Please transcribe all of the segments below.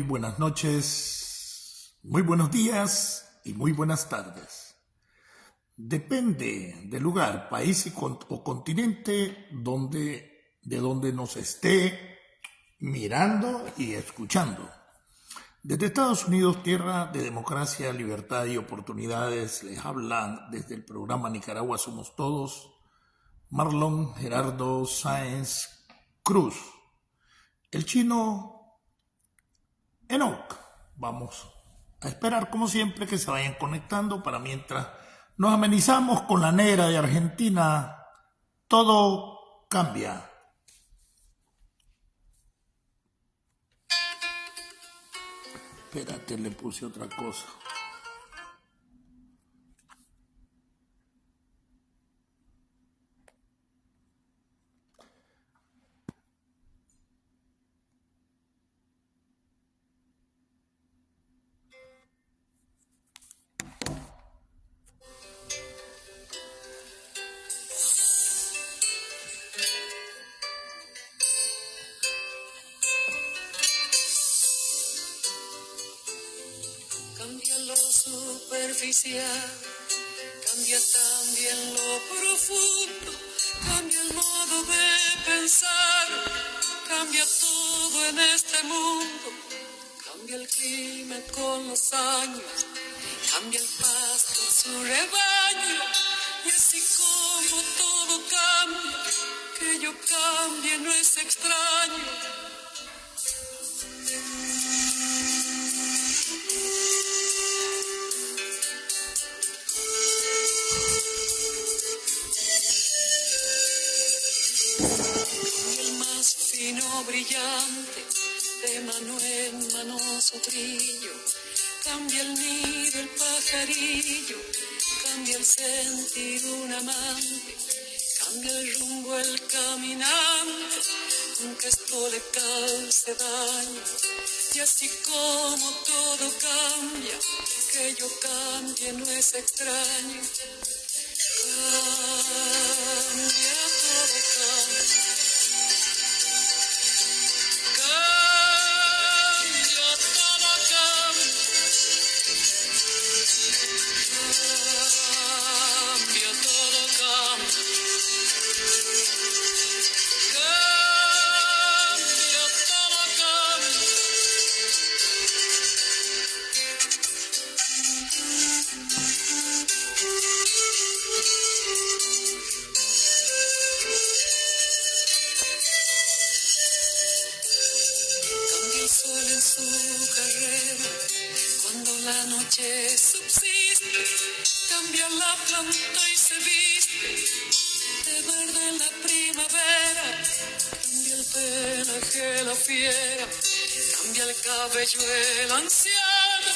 buenas noches, muy buenos días y muy buenas tardes. Depende del lugar, país o continente de donde nos esté mirando y escuchando. Desde Estados Unidos, tierra de democracia, libertad y oportunidades, les hablan desde el programa Nicaragua Somos Todos, Marlon Gerardo Sáenz Cruz, el chino Enoch. Vamos a esperar como siempre que se vayan conectando para mientras nos amenizamos con la negra de Argentina, todo cambia. Espérate, le puse otra cosa. Cambia lo superficial, cambia también lo profundo, cambia el modo de pensar, cambia todo en este mundo, cambia el clima con los años, cambia el pasto su rebaño, y así como todo cambia, que yo cambie no es extraño. Brillante, de mano en mano su brillo, cambia el nido el pajarillo, cambia el sentir un amante, cambia el rumbo el caminante, aunque esto le cause daño, y así como todo cambia, que yo cambie no es extraño. Cambia, todo cambia. Subsiste, cambia la planta y se viste de verde en la primavera, cambia el pelaje la fiera, cambia el cabello el anciano,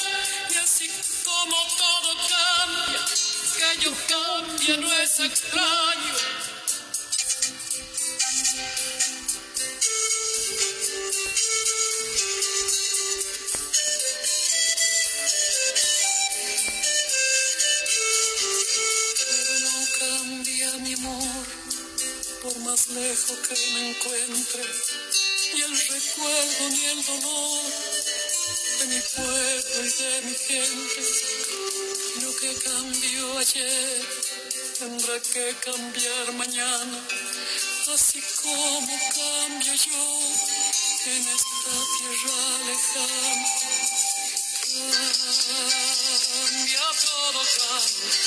y así como todo cambia, que yo cambie no es extraño. Por más lejos que me encuentre, ni el recuerdo ni el dolor de mi pueblo y de mi gente. Lo que cambió ayer tendrá que cambiar mañana, así como cambio yo en esta tierra lejana. Cambia, todo cambia.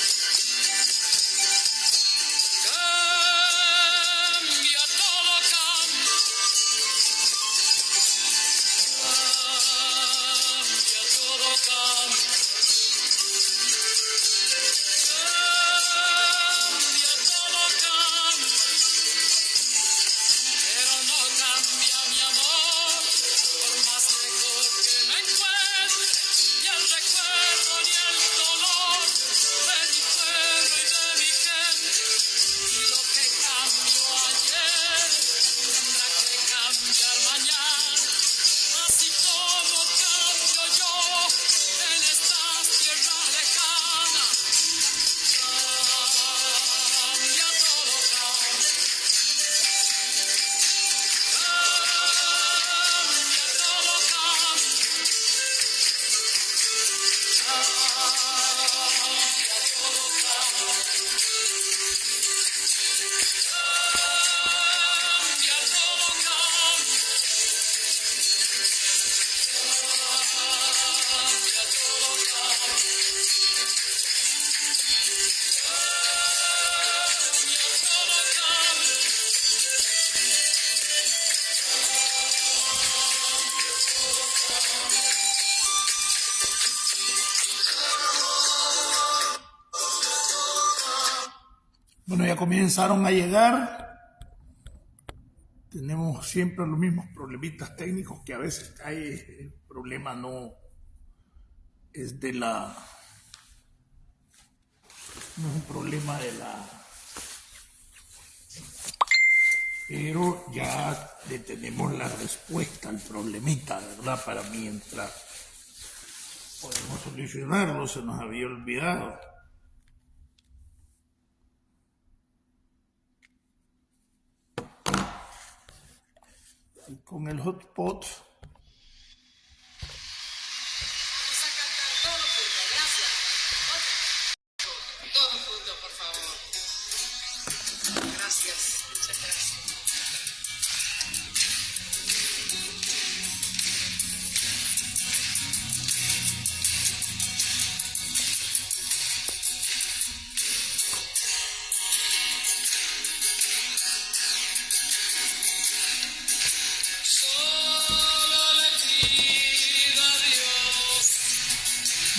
Recuerdo ni el dolor de mi Bueno, ya comenzaron a llegar. Tenemos siempre los mismos problemitas técnicos que a veces hay. El problema no es de la... No es un problema de la... Pero ya le tenemos la respuesta al problemita, ¿verdad? Para mientras podemos solucionarlo, se nos había olvidado. Y con el hotspot. Vamos a cantar todos juntos, gracias. Todos juntos, por favor. Gracias, muchas gracias.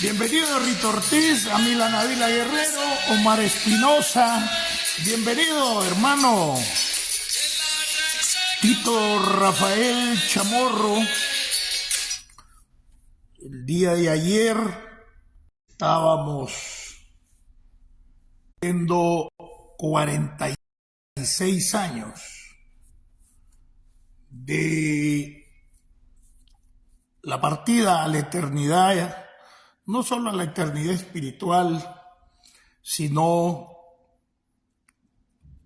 Bienvenido Rito Ortiz, a Milan Avila Guerrero, Omar Espinosa. Bienvenido, hermano. Tito Rafael Chamorro. El día de ayer estábamos viendo 46 años de la partida a la eternidad. No solo a la eternidad espiritual, sino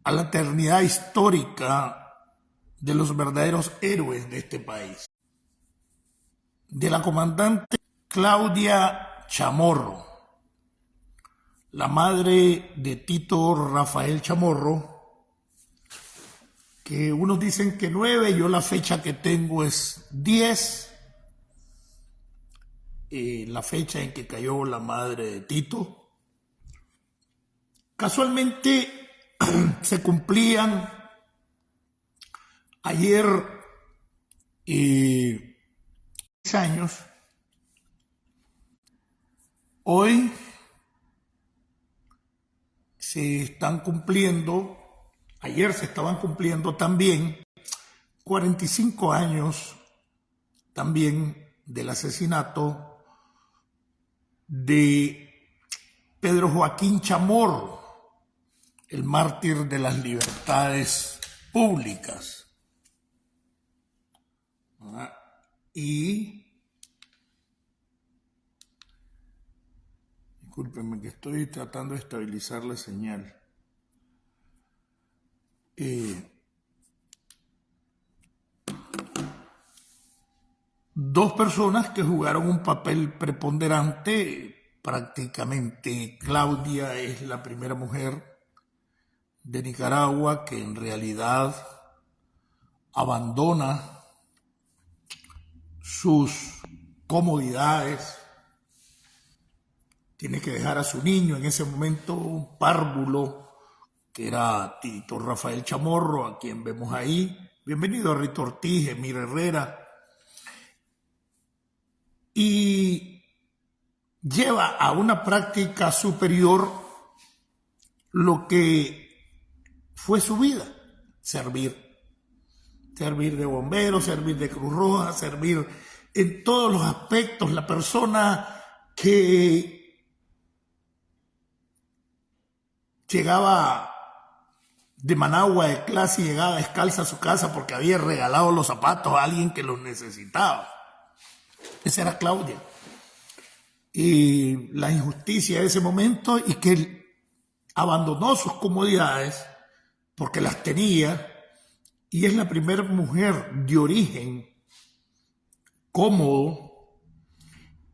a la eternidad histórica de los verdaderos héroes de este país. De la comandante Claudia Chamorro, la madre de Tito Rafael Chamorro, que unos dicen que 9, yo la fecha que tengo es 10. La fecha en que cayó la madre de Tito. Casualmente se cumplían ayer 6 años. Hoy se están cumpliendo, ayer se estaban cumpliendo también 45 años también del asesinato de Pedro Joaquín Chamorro, el mártir de las libertades públicas. Y discúlpenme que estoy tratando de estabilizar la señal. Dos personas que jugaron un papel preponderante. Prácticamente Claudia es la primera mujer de Nicaragua que en realidad abandona sus comodidades, tiene que dejar a su niño, en ese momento un párvulo, que era Tito Rafael Chamorro, a quien vemos ahí. Bienvenido a Rito Ortiz, Emir Herrera. Y lleva a una práctica superior lo que fue su vida, servir de bombero, servir de Cruz Roja, servir en todos los aspectos. La persona que llegaba de Managua de clase y llegaba descalza a su casa porque había regalado los zapatos a alguien que los necesitaba. Esa era Claudia. Y la injusticia de ese momento, y que él abandonó sus comodidades porque las tenía, y es la primera mujer de origen cómodo,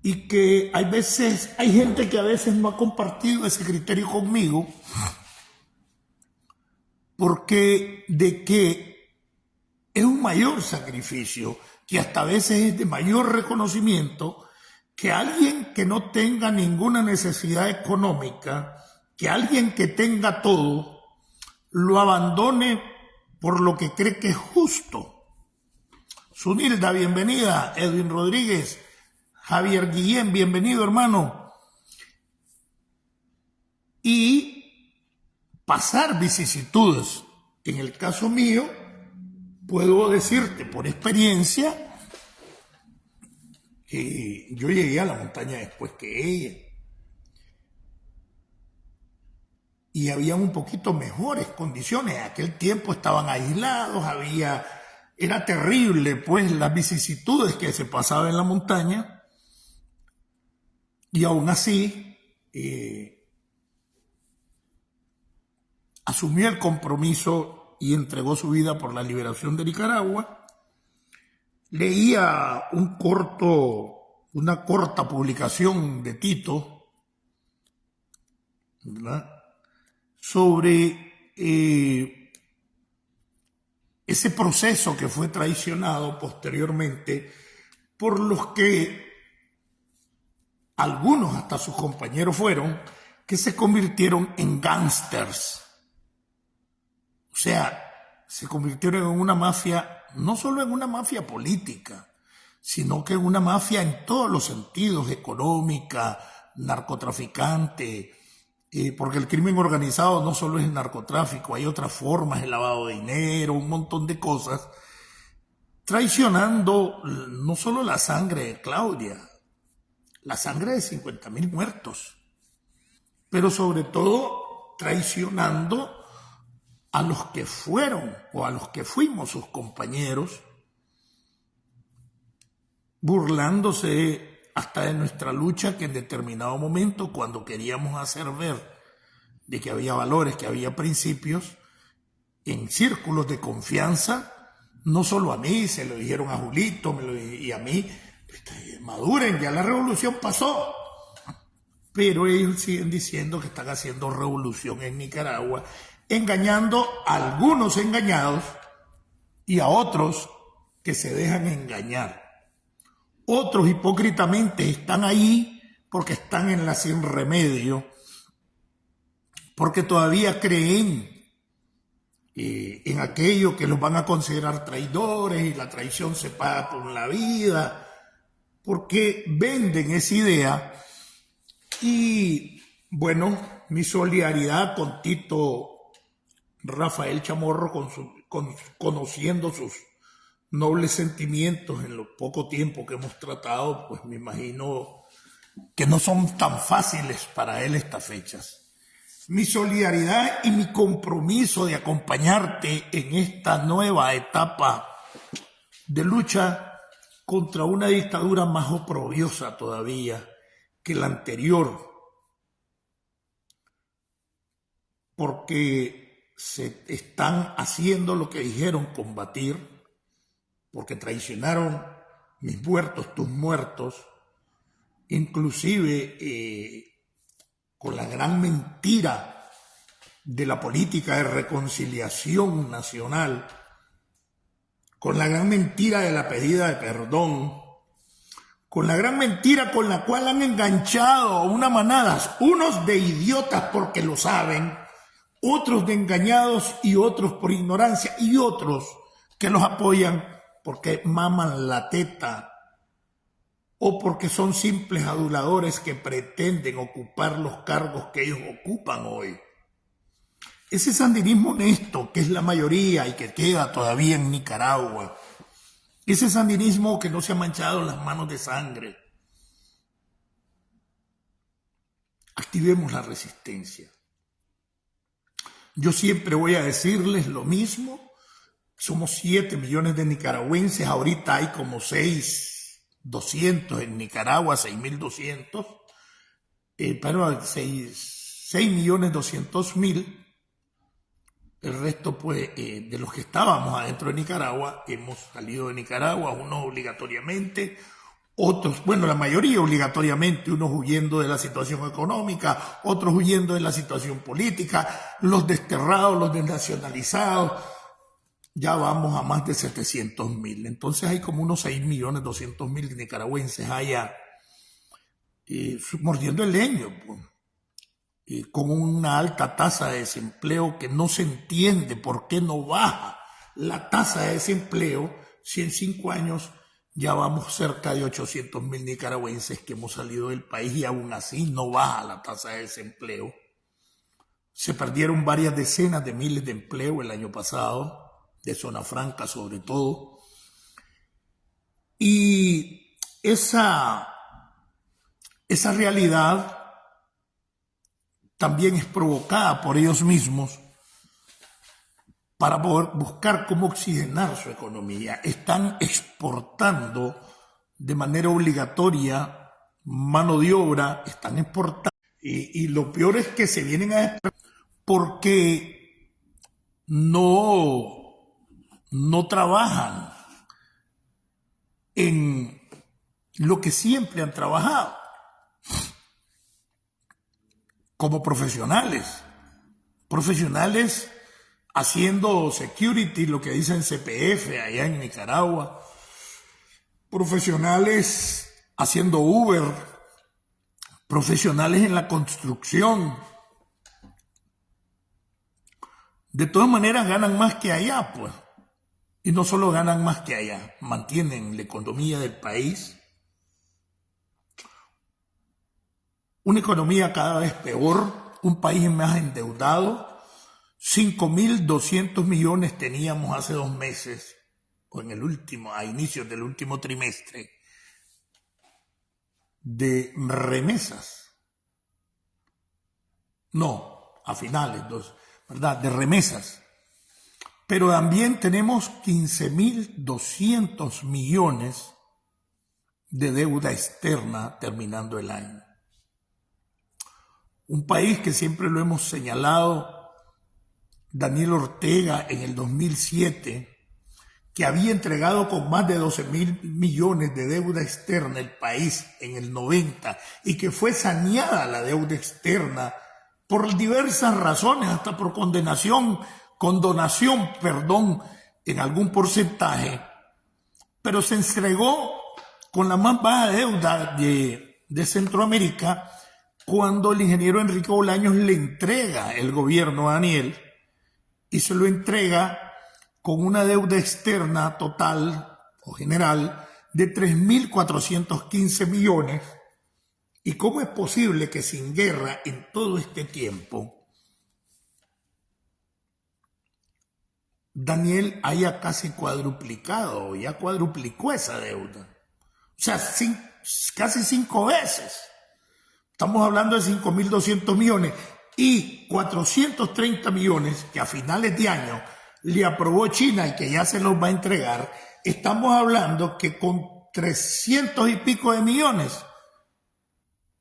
y que hay gente que a veces no ha compartido ese criterio conmigo, porque de que es un mayor sacrificio, que hasta a veces es de mayor reconocimiento, que alguien que no tenga ninguna necesidad económica, que alguien que tenga todo, lo abandone por lo que cree que es justo. Zunilda, bienvenida. Edwin Rodríguez, Javier Guillén, bienvenido, hermano. Y pasar vicisitudes. En el caso mío, puedo decirte por experiencia que yo llegué a la montaña después que ella. Y habían un poquito mejores condiciones. En aquel tiempo estaban aislados, era terrible pues las vicisitudes que se pasaban en la montaña, y aún así asumió el compromiso y entregó su vida por la liberación de Nicaragua. Leía una corta publicación de Tito, ¿verdad?, sobre ese proceso que fue traicionado posteriormente por los que algunos, hasta sus compañeros fueron, que se convirtieron en gángsters. O sea, se convirtieron en una mafia, no solo en una mafia política, sino que en una mafia en todos los sentidos, económica, narcotraficante, porque el crimen organizado no solo es el narcotráfico, hay otras formas, el lavado de dinero, un montón de cosas, traicionando no solo la sangre de Claudia, la sangre de 50.000 muertos, pero sobre todo traicionando a los que fueron o a los que fuimos sus compañeros, burlándose hasta de nuestra lucha, que en determinado momento, cuando queríamos hacer ver de que había valores, que había principios, en círculos de confianza, no solo a mí, se lo dijeron a Julito y a mí, maduren, ya la revolución pasó. Pero ellos siguen diciendo que están haciendo revolución en Nicaragua, engañando a algunos engañados y a otros que se dejan engañar. Otros hipócritamente están ahí porque están en la sin remedio, porque todavía creen en aquello que los van a considerar traidores y la traición se paga con la vida, porque venden esa idea. Y bueno, mi solidaridad con Tito Rafael Chamorro, conociendo sus nobles sentimientos en lo poco tiempo que hemos tratado, pues me imagino que no son tan fáciles para él estas fechas. Mi solidaridad y mi compromiso de acompañarte en esta nueva etapa de lucha contra una dictadura más oprobiosa todavía que la anterior, porque se están haciendo lo que dijeron combatir, porque traicionaron mis muertos, tus muertos, inclusive con la gran mentira de la política de reconciliación nacional, con la gran mentira de la pedida de perdón, con la gran mentira con la cual han enganchado a una manada, unos de idiotas porque lo saben, otros de engañados y otros por ignorancia, y otros que los apoyan porque maman la teta o porque son simples aduladores que pretenden ocupar los cargos que ellos ocupan hoy. Ese sandinismo honesto, que es la mayoría y que queda todavía en Nicaragua, ese sandinismo que no se ha manchado las manos de sangre, activemos la resistencia. Yo siempre voy a decirles lo mismo. Somos 7 millones de nicaragüenses, ahorita hay como 6.200 en Nicaragua, 6.200, pero 6.200.000. El resto, pues, de los que estábamos adentro de Nicaragua, hemos salido de Nicaragua, unos obligatoriamente, otros, bueno, la mayoría obligatoriamente, unos huyendo de la situación económica, otros huyendo de la situación política, los desterrados, los desnacionalizados. Ya vamos a más de 700.000. Entonces hay como unos 6.200.000 nicaragüenses allá mordiendo el leño, pues, con una alta tasa de desempleo que no se entiende por qué no baja la tasa de desempleo si en 5 años ya vamos cerca de 800.000 nicaragüenses que hemos salido del país y aún así no baja la tasa de desempleo. Se perdieron varias decenas de miles de empleos el año pasado, de zona franca sobre todo. Y esa realidad también es provocada por ellos mismos para poder buscar cómo oxigenar su economía. Están exportando de manera obligatoria mano de obra, están exportando. Y lo peor es que se vienen a exportar porque no trabajan en lo que siempre han trabajado como profesionales haciendo security, lo que dicen CPF allá en Nicaragua, profesionales haciendo Uber, profesionales en la construcción. De todas maneras ganan más que allá, pues. Y no solo ganan más que allá, mantienen la economía del país. Una economía cada vez peor, un país más endeudado. 5.200 millones teníamos hace 2 meses, o a inicios del último trimestre, de remesas. No, a finales, ¿verdad? De remesas. Pero también tenemos 15.200 millones de deuda externa terminando el año. Un país que siempre lo hemos señalado, Daniel Ortega en el 2007, que había entregado con más de 12.000 millones de deuda externa el país en el 90 y que fue saneada la deuda externa por diversas razones, hasta por condonación, en algún porcentaje, pero se entregó con la más baja deuda de Centroamérica cuando el ingeniero Enrique Bolaños le entrega el gobierno a Daniel y se lo entrega con una deuda externa total o general de 3.415 millones. ¿Y cómo es posible que sin guerra en todo este tiempo Daniel haya casi cuadruplicado, ya cuadruplicó esa deuda? O sea, casi 5 veces. Estamos hablando de 5.200 millones y 430 millones que a finales de año le aprobó China y que ya se los va a entregar. Estamos hablando que con 300 y pico de millones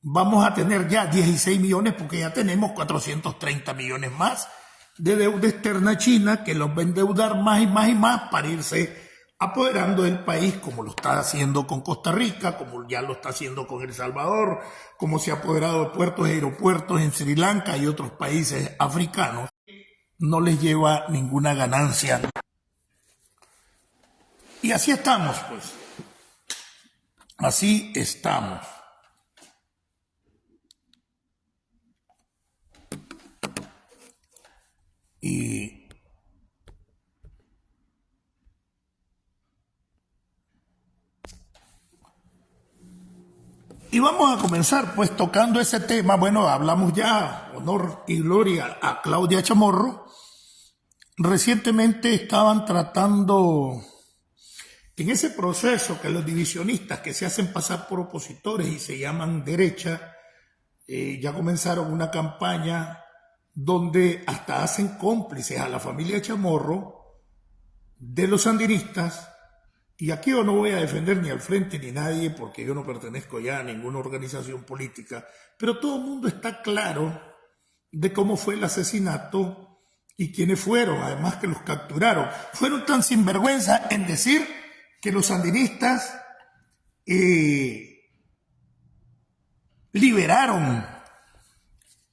vamos a tener ya 16 millones porque ya tenemos 430 millones más de deuda externa china que los va a endeudar más y más y más para irse apoderando del país, como lo está haciendo con Costa Rica, como ya lo está haciendo con El Salvador, como se ha apoderado de puertos y aeropuertos en Sri Lanka y otros países africanos. No les lleva ninguna ganancia. Y así estamos, pues. Así estamos. Y vamos a comenzar pues tocando ese tema. Bueno, hablamos ya, honor y gloria a Claudia Chamorro. Recientemente estaban tratando, en ese proceso que los divisionistas que se hacen pasar por opositores y se llaman derecha, ya comenzaron una campaña donde hasta hacen cómplices a la familia Chamorro de los sandinistas. Y aquí yo no voy a defender ni al Frente ni nadie porque yo no pertenezco ya a ninguna organización política, pero todo el mundo está claro de cómo fue el asesinato y quiénes fueron, además que los capturaron. Fueron tan sinvergüenza en decir que los sandinistas liberaron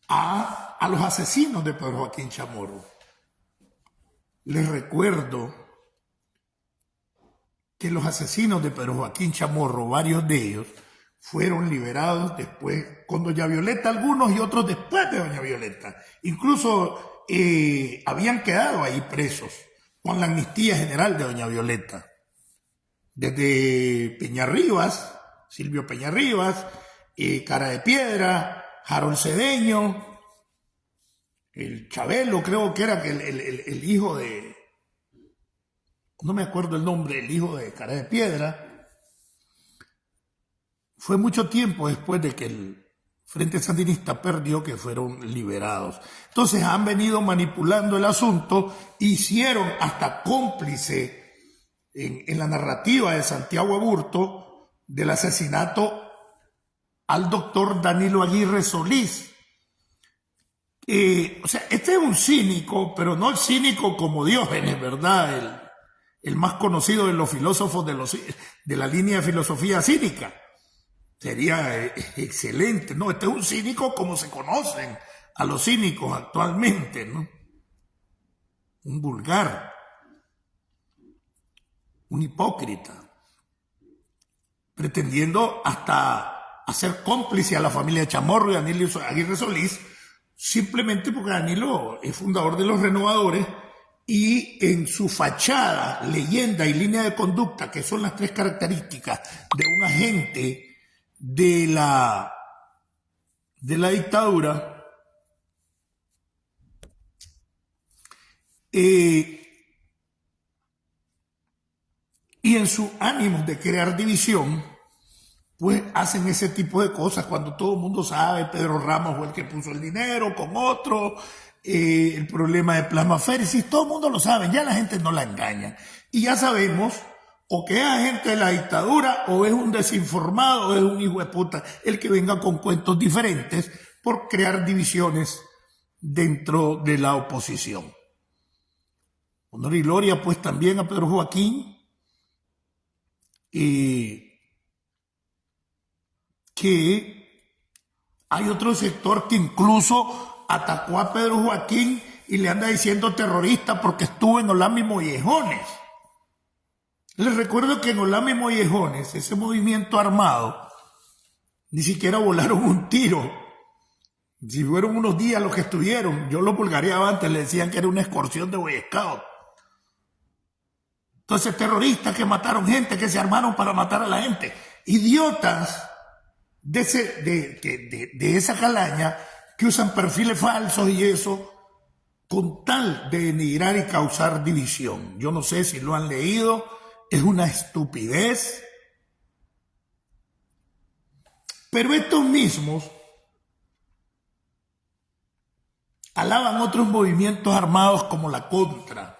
a los asesinos de Pedro Joaquín Chamorro. Les recuerdo que los asesinos de Pedro Joaquín Chamorro, varios de ellos, fueron liberados después, con doña Violeta algunos y otros después de doña Violeta. Incluso habían quedado ahí presos con la amnistía general de doña Violeta. Desde Peñarribas, Silvio Peñarribas, Cara de Piedra, Harold Cedeño, el Chabelo, creo que era que el hijo de, no me acuerdo el nombre, el hijo de Cara de Piedra, fue mucho tiempo después de que el Frente Sandinista perdió que fueron liberados. Entonces han venido manipulando el asunto, hicieron hasta cómplice en la narrativa de Santiago Aburto del asesinato al doctor Danilo Aguirre Solís. O sea, este es un cínico, pero no el cínico como Diógenes, ¿verdad? El más conocido de los filósofos de la línea de filosofía cínica. Sería excelente, ¿no? Este es un cínico como se conocen a los cínicos actualmente, ¿no? Un vulgar, un hipócrita, pretendiendo hasta hacer cómplice a la familia Chamorro y Danilo Aguirre Solís, simplemente porque Danilo es fundador de los Renovadores y en su fachada, leyenda y línea de conducta, que son las tres características de un agente de la dictadura, y en su ánimo de crear división, pues hacen ese tipo de cosas cuando todo el mundo sabe, Pedro Ramos fue el que puso el dinero con otro, el problema de plasmaféresis, todo el mundo lo sabe, ya la gente no la engaña. Y ya sabemos, o que es agente de la dictadura, o es un desinformado, o es un hijo de puta, el que venga con cuentos diferentes por crear divisiones dentro de la oposición. Honor y gloria pues también a Pedro Joaquín, que hay otro sector que incluso atacó a Pedro Joaquín y le anda diciendo terrorista porque estuvo en Olama y Mollejones. Les recuerdo que en Olama y Mollejones, ese movimiento armado, ni siquiera volaron un tiro. Si fueron unos días los que estuvieron, yo los vulgareaba antes, le decían que era una excursión de Boy Scout. Entonces terroristas que mataron gente, que se armaron para matar a la gente. Idiotas de esa calaña que usan perfiles falsos y eso con tal de denigrar y causar división. Yo no sé si lo han leído, es una estupidez. Pero estos mismos alaban otros movimientos armados como la Contra,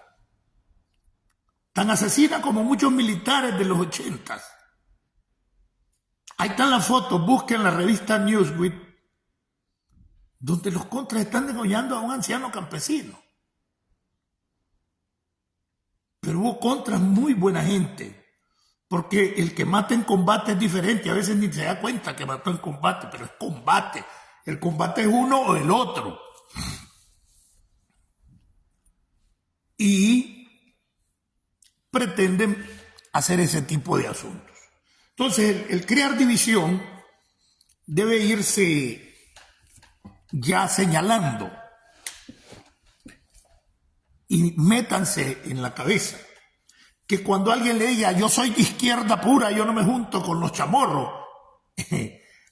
tan asesina como muchos militares de los 80. Ahí están las fotos, busquen la revista Newsweek, donde los contras están degollando a un anciano campesino. Pero hubo contras muy buena gente, porque el que mata en combate es diferente, a veces ni se da cuenta que mató en combate, pero es combate. El combate es uno o el otro. Y pretenden hacer ese tipo de asuntos. Entonces, el crear división debe irse ya señalando y métanse en la cabeza que cuando alguien le diga yo soy de izquierda pura, yo no me junto con los chamorros,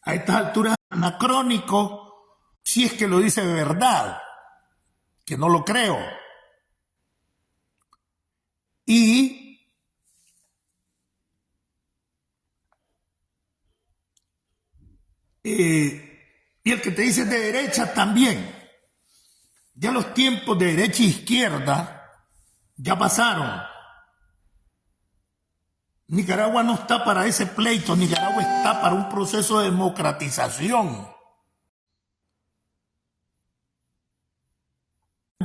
a estas alturas anacrónico, si es que lo dice de verdad, que no lo creo. Y el que te dice de derecha también. Ya los tiempos de derecha e izquierda ya pasaron. Nicaragua no está para ese pleito, Nicaragua está para un proceso de democratización.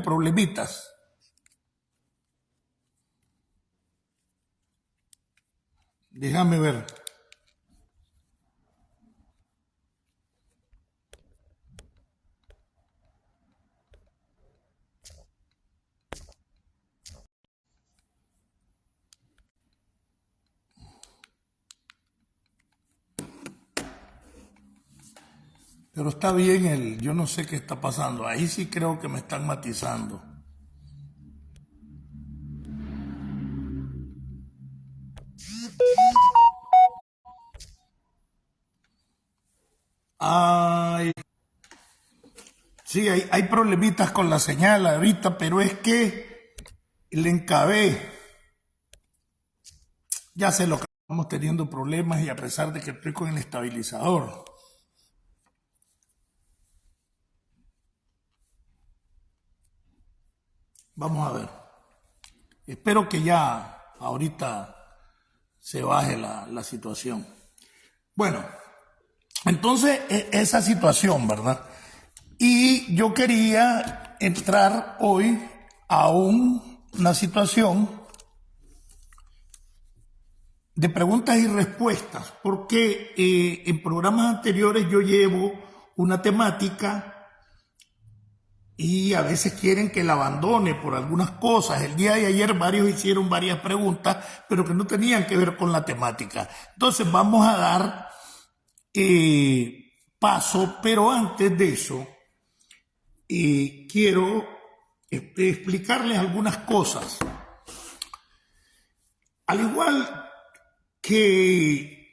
Problemitas. Déjame ver. Pero está bien yo no sé qué está pasando. Ahí sí creo que me están matizando. Ay, Sí, hay problemitas con la señal ahorita, pero es que el encabé, ya sé lo que estamos teniendo problemas y a pesar de que estoy con el estabilizador. Vamos a ver. Espero que ya ahorita se baje la situación. Bueno, entonces esa situación, ¿verdad? Y yo quería entrar hoy a una situación de preguntas y respuestas, porque en programas anteriores yo llevo una temática y a veces quieren que la abandone por algunas cosas. El día de ayer varios hicieron varias preguntas, pero que no tenían que ver con la temática. Entonces vamos a dar paso, pero antes de eso quiero explicarles algunas cosas. Al igual que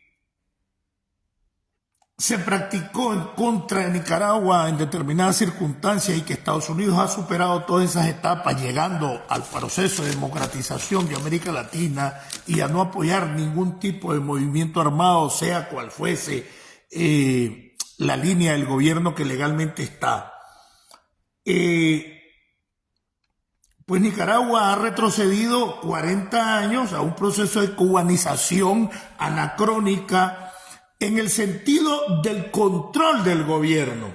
se practicó en contra de Nicaragua en determinadas circunstancias y que Estados Unidos ha superado todas esas etapas llegando al proceso de democratización de América Latina y a no apoyar ningún tipo de movimiento armado, sea cual fuese la línea del gobierno que legalmente está. Pues Nicaragua ha retrocedido 40 años a un proceso de cubanización anacrónica en el sentido del control del gobierno,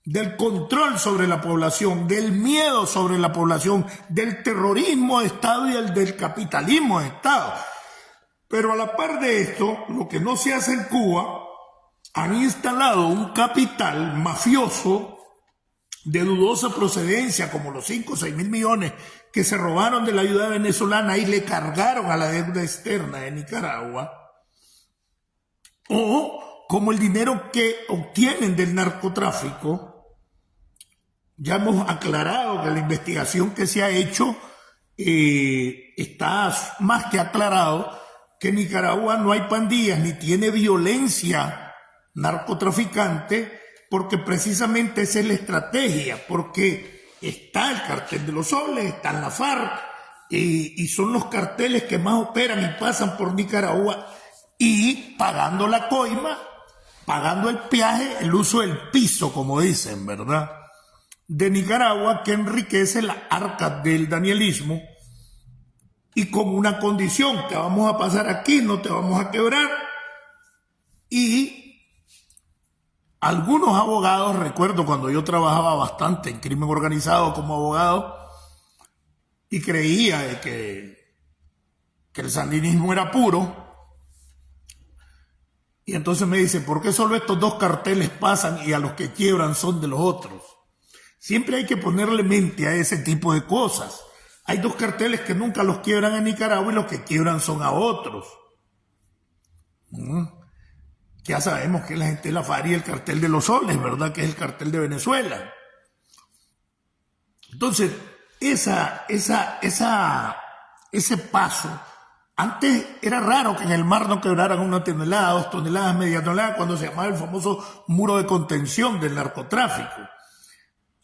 del control sobre la población, del miedo sobre la población, del terrorismo de Estado y del capitalismo de Estado. Pero a la par de esto, lo que no se hace en Cuba, han instalado un capital mafioso de dudosa procedencia, como los 5 o 6 mil millones que se robaron de la ayuda venezolana y le cargaron a la deuda externa de Nicaragua, o como el dinero que obtienen del narcotráfico. Ya hemos aclarado que la investigación que se ha hecho está más que aclarado que en Nicaragua no hay pandillas ni tiene violencia narcotraficante, porque precisamente esa es la estrategia, porque está el cartel de los soles, está en la FARC, y son los carteles que más operan y pasan por Nicaragua, y pagando la coima, pagando el peaje, el uso del piso, como dicen, ¿verdad?, de Nicaragua, que enriquece las arcas del danielismo, y con una condición: que vamos a pasar aquí, no te vamos a quebrar. Y algunos abogados, recuerdo cuando yo trabajaba bastante en crimen organizado como abogado, y creía de que el sandinismo era puro, y entonces me dice: ¿por qué solo estos 2 carteles pasan y a los que quiebran son de los otros? Siempre hay que ponerle mente a ese tipo de cosas. Hay 2 carteles que nunca los quiebran en Nicaragua y los que quiebran son a otros. Ya sabemos que la gente de la FARC y el cartel de los soles, ¿verdad?, que es el cartel de Venezuela. Entonces, ese paso, antes era raro que en el mar no quebraran 1 tonelada, 2 toneladas, media tonelada, cuando se llamaba el famoso muro de contención del narcotráfico.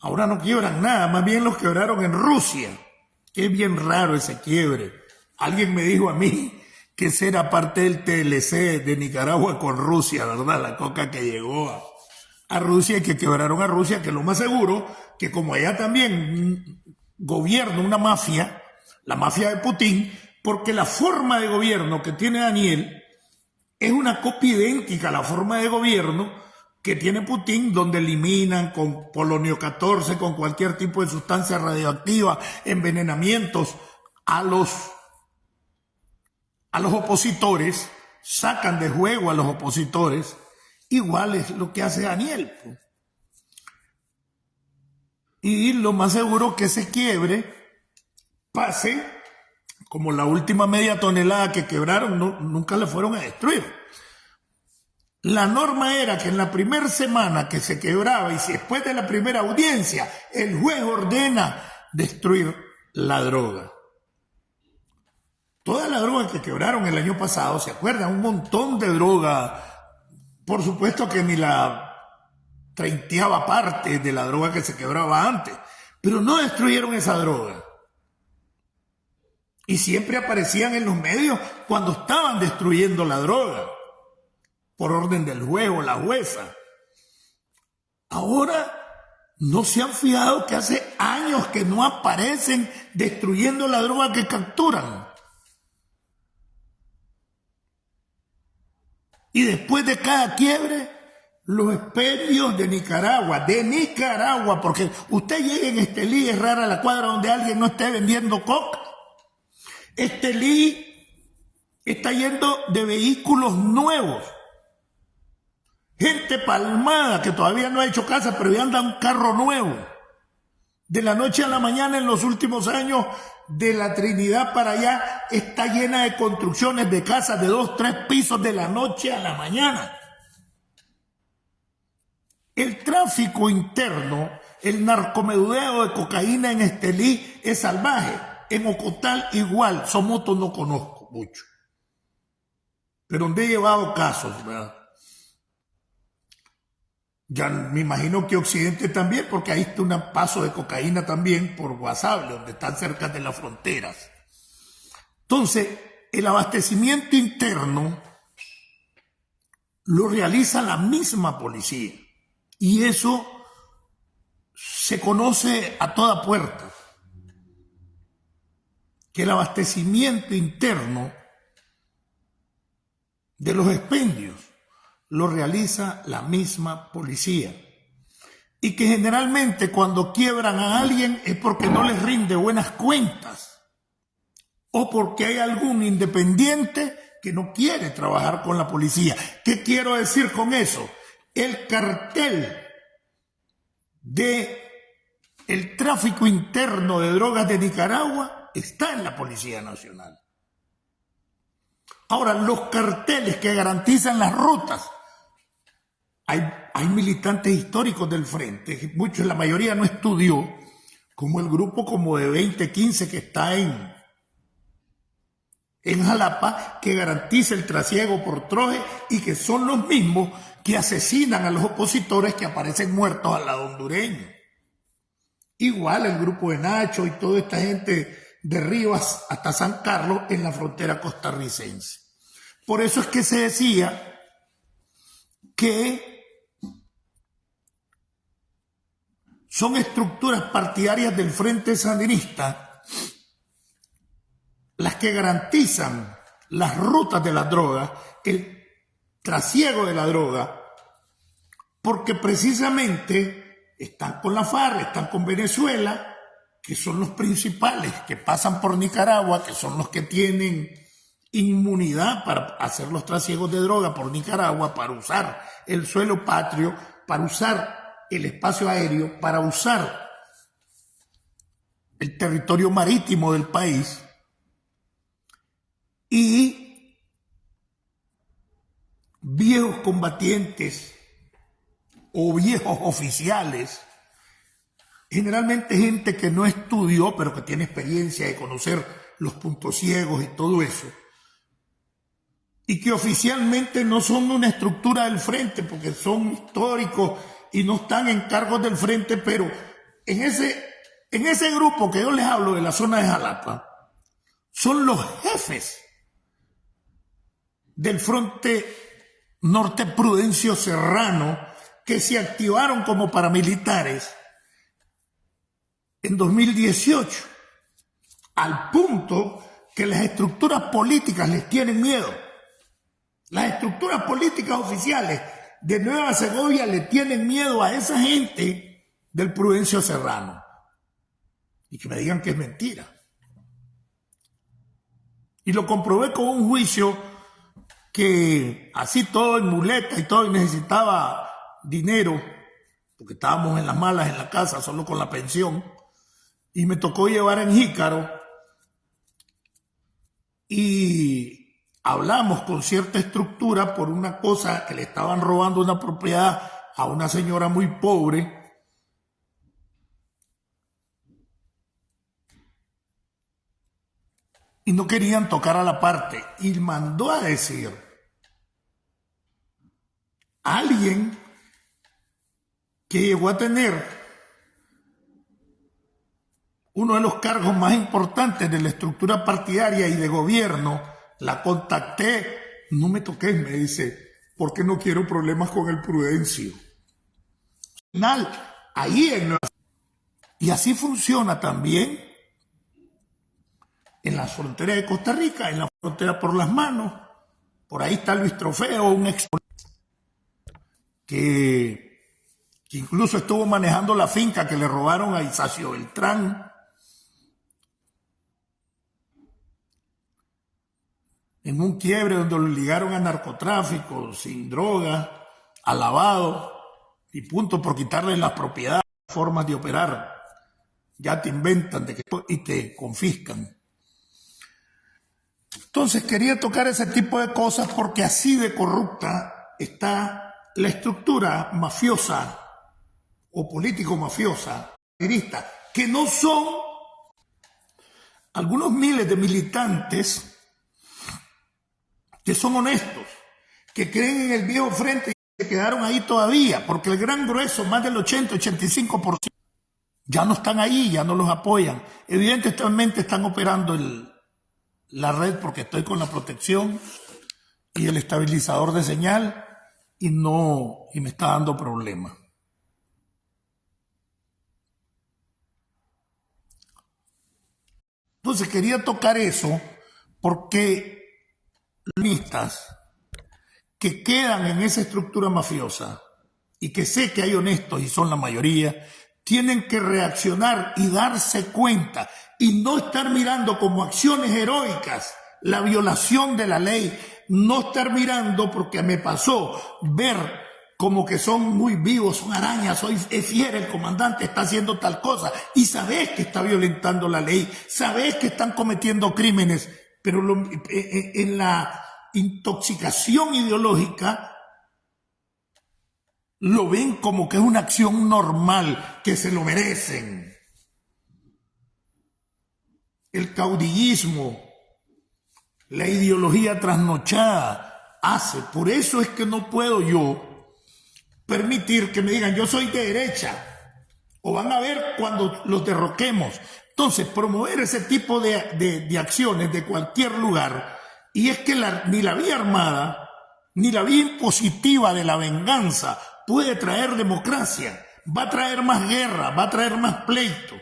Ahora no quiebran nada, más bien los quebraron en Rusia. Es bien raro ese quiebre. Alguien me dijo a mí que ese era parte del TLC de Nicaragua con Rusia, ¿verdad? La coca que llegó a Rusia y que quebraron a Rusia, que lo más seguro, que como allá también gobierna una mafia, la mafia de Putin, porque la forma de gobierno que tiene Daniel es una copia idéntica a la forma de gobierno que tiene Putin, donde eliminan con polonio 14, con cualquier tipo de sustancia radioactiva, envenenamientos a los opositores, sacan de juego a los opositores. Igual es lo que hace Daniel. Y lo más seguro que ese quiebre pase como la última media tonelada que quebraron, nunca la fueron a destruir. La norma era que en la primera semana que se quebraba y si después de la primera audiencia el juez ordena destruir la droga. Toda la droga que quebraron el año pasado, ¿se acuerdan? Un montón de droga. Por supuesto que ni la treintaava parte de la droga que se quebraba antes. Pero no destruyeron esa droga. Y siempre aparecían en los medios cuando estaban destruyendo la droga, por orden del juez o la jueza. Ahora no se han fijado que hace años que no aparecen destruyendo la droga que capturan. Y después de cada quiebre, los expendios de Nicaragua, porque usted llega en Estelí, es rara la cuadra donde alguien no esté vendiendo coca. Estelí está yendo de vehículos nuevos. Gente palmada que todavía no ha hecho casa, pero ya anda un carro nuevo. De la noche a la mañana en los últimos años, de la Trinidad para allá, está llena de construcciones de casas de 2, 3 pisos de la noche a la mañana. El tráfico interno, el narcomedudeo de cocaína en Estelí es salvaje. En Ocotal igual, Somoto no conozco mucho. Pero donde he llevado casos, ¿verdad? Ya me imagino que Occidente también, porque ahí está un paso de cocaína también por Guasable, donde están cerca de las fronteras. Entonces, el abastecimiento interno lo realiza la misma policía. Y eso se conoce a toda puerta. Que el abastecimiento interno de los expendios lo realiza la misma policía. Y que generalmente cuando quiebran a alguien es porque no les rinde buenas cuentas o porque hay algún independiente que no quiere trabajar con la policía. ¿Qué quiero decir con eso? El cartel de el tráfico interno de drogas de Nicaragua está en la Policía Nacional. Ahora, los carteles que garantizan las rutas, hay militantes históricos del frente, muchos, la mayoría no estudió, como el grupo como de 20, 15 que está en Jalapa, que garantiza el trasiego por troje y que son los mismos que asesinan a los opositores que aparecen muertos al lado hondureño. Igual el grupo de Nacho y toda esta gente de Rivas hasta San Carlos en la frontera costarricense. Por eso es que se decía que son estructuras partidarias del Frente Sandinista las que garantizan las rutas de la droga, el trasiego de la droga, porque precisamente están con la FARC, están con Venezuela, que son los principales, que pasan por Nicaragua, que son los que tienen inmunidad para hacer los trasiegos de droga por Nicaragua, para usar el suelo patrio, para usar el espacio aéreo, para usar el territorio marítimo del país. Y viejos combatientes o viejos oficiales, generalmente gente que no estudió, pero que tiene experiencia de conocer los puntos ciegos y todo eso, y que oficialmente no son una estructura del frente, porque son históricos y no están en cargos del frente, pero en ese grupo que yo les hablo de la zona de Jalapa, son los jefes del Frente Norte Prudencio Serrano, que se activaron como paramilitares en 2018, al punto que las estructuras políticas les tienen miedo. Las estructuras políticas oficiales de Nueva Segovia le tienen miedo a esa gente del Prudencio Serrano. Y que me digan que es mentira. Y lo comprobé con un juicio que así todo en muleta y todo, y necesitaba dinero, porque estábamos en las malas en la casa, solo con la pensión, y me tocó llevar en Jícaro, y hablamos con cierta estructura por una cosa que le estaban robando una propiedad a una señora muy pobre, y no querían tocar a la parte, y mandó a decir alguien que llegó a tener uno de los cargos más importantes de la estructura partidaria y de gobierno. La contacté, no me toques, me dice, porque no quiero problemas con el Prudencio. Al final, ahí en Nueva Zelanda, y así funciona también en la frontera de Costa Rica, en la frontera por las manos. Por ahí está Luis Trofeo, un exponente que incluso estuvo manejando la finca que le robaron a Isacio Beltrán. En un quiebre donde lo ligaron a narcotráfico, sin droga, a lavado, y punto por quitarle las propiedades, formas de operar. Ya te inventan y te confiscan. Entonces quería tocar ese tipo de cosas porque así de corrupta está la estructura mafiosa o político-mafiosa, que no son algunos miles de militantes que son honestos, que creen en el viejo frente y se quedaron ahí todavía, porque el gran grueso, más del 80-85%, ya no están ahí, ya no los apoyan. Evidentemente están operando la red porque estoy con la protección y el estabilizador de señal y me está dando problemas. Entonces quería tocar eso porque los comunistas que quedan en esa estructura mafiosa y que sé que hay honestos y son la mayoría, tienen que reaccionar y darse cuenta y no estar mirando como acciones heroicas la violación de la ley, no estar mirando porque me pasó ver como que son muy vivos, son arañas, es fiera, el comandante está haciendo tal cosa y sabes que está violentando la ley, sabes que están cometiendo crímenes, pero en la intoxicación ideológica lo ven como que es una acción normal, que se lo merecen. El caudillismo, la ideología trasnochada hace. Por eso es que no puedo yo permitir que me digan yo soy de derecha, o van a ver cuando los derroquemos. Entonces, promover ese tipo de acciones de cualquier lugar, y es que ni la vía armada, ni la vía impositiva de la venganza puede traer democracia, va a traer más guerra, va a traer más pleito.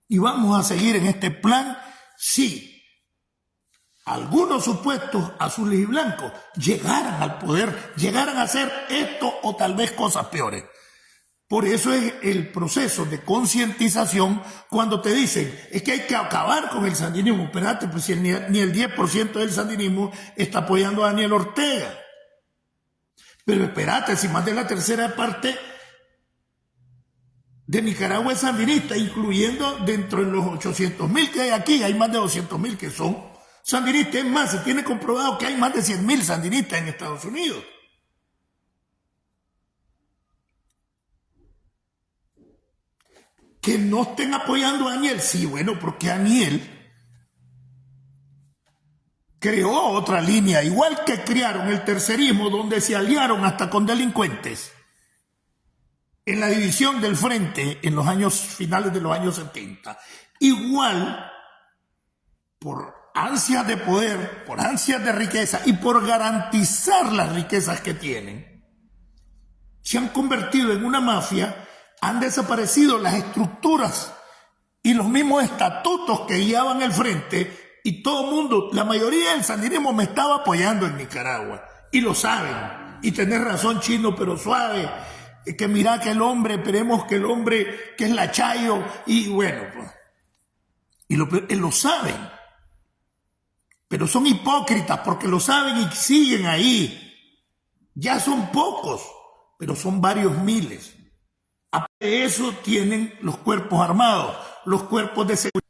Y vamos a seguir en este plan si algunos supuestos azules y blancos llegaran al poder, llegaran a hacer esto o tal vez cosas peores. Por eso es el proceso de concientización cuando te dicen es que hay que acabar con el sandinismo. Espérate, pues si ni el 10% del sandinismo está apoyando a Daniel Ortega. Pero espérate, si más de la tercera parte de Nicaragua es sandinista, incluyendo dentro de los 800,000 que hay aquí, hay más de 200,000 que son sandinistas. Es más, se tiene comprobado que hay más de 100,000 sandinistas en Estados Unidos. Que no estén apoyando a Daniel, sí, bueno, porque Daniel creó otra línea, igual que crearon el tercerismo, donde se aliaron hasta con delincuentes en la división del frente en los años finales de los años 70. Igual, por ansias de poder, por ansias de riqueza y por garantizar las riquezas que tienen, se han convertido en una mafia, han desaparecido las estructuras y los mismos estatutos que guiaban el frente. Y todo el mundo, la mayoría del sandinismo me estaba apoyando en Nicaragua. Y lo saben. Y tenés razón, Chino, pero suave. Que mira que el hombre, esperemos que el hombre, que es la Chayo. Y bueno, pues. Y lo saben. Pero son hipócritas porque lo saben y siguen ahí. Ya son pocos, pero son varios miles. Aparte de eso tienen los cuerpos armados, los cuerpos de seguridad.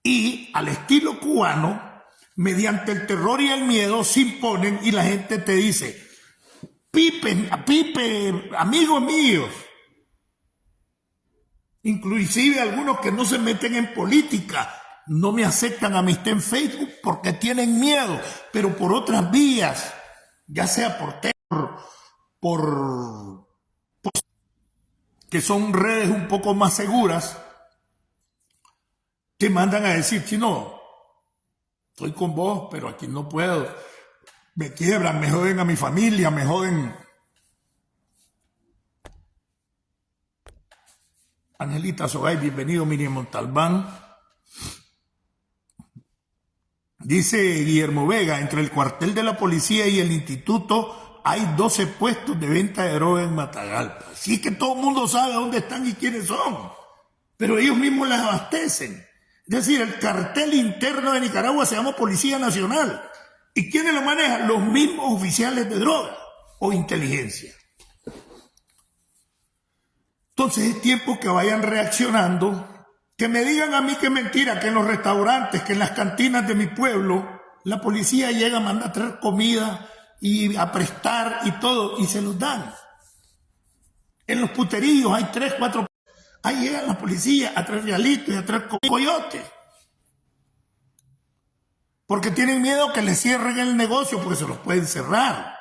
Y al estilo cubano, mediante el terror y el miedo, se imponen y la gente te dice, Pipe, amigos míos, inclusive algunos que no se meten en política, no me aceptan amistad en Facebook porque tienen miedo, pero por otras vías, ya sea por terror, por que son redes un poco más seguras, te mandan a decir, chino, estoy con vos, pero aquí no puedo, me quiebran, me joden a mi familia, me joden. Angelita Sogay, bienvenido. Miriam Montalbán. Dice Guillermo Vega, entre el cuartel de la policía y el instituto hay 12 puestos de venta de droga en Matagalpa. Sí, que todo el mundo sabe dónde están y quiénes son, pero ellos mismos las abastecen. Es decir, el cartel interno de Nicaragua se llama Policía Nacional. ¿Y quiénes lo manejan? Los mismos oficiales de droga o inteligencia. Entonces es tiempo que vayan reaccionando, que me digan a mí que es mentira, que en los restaurantes, que en las cantinas de mi pueblo, la policía llega, manda a traer comida y a prestar y todo, y se los dan. En los puteríos hay 3, 4, ahí llegan la policía a traer realitos y a traer coyotes. Porque tienen miedo que les cierren el negocio, porque se los pueden cerrar.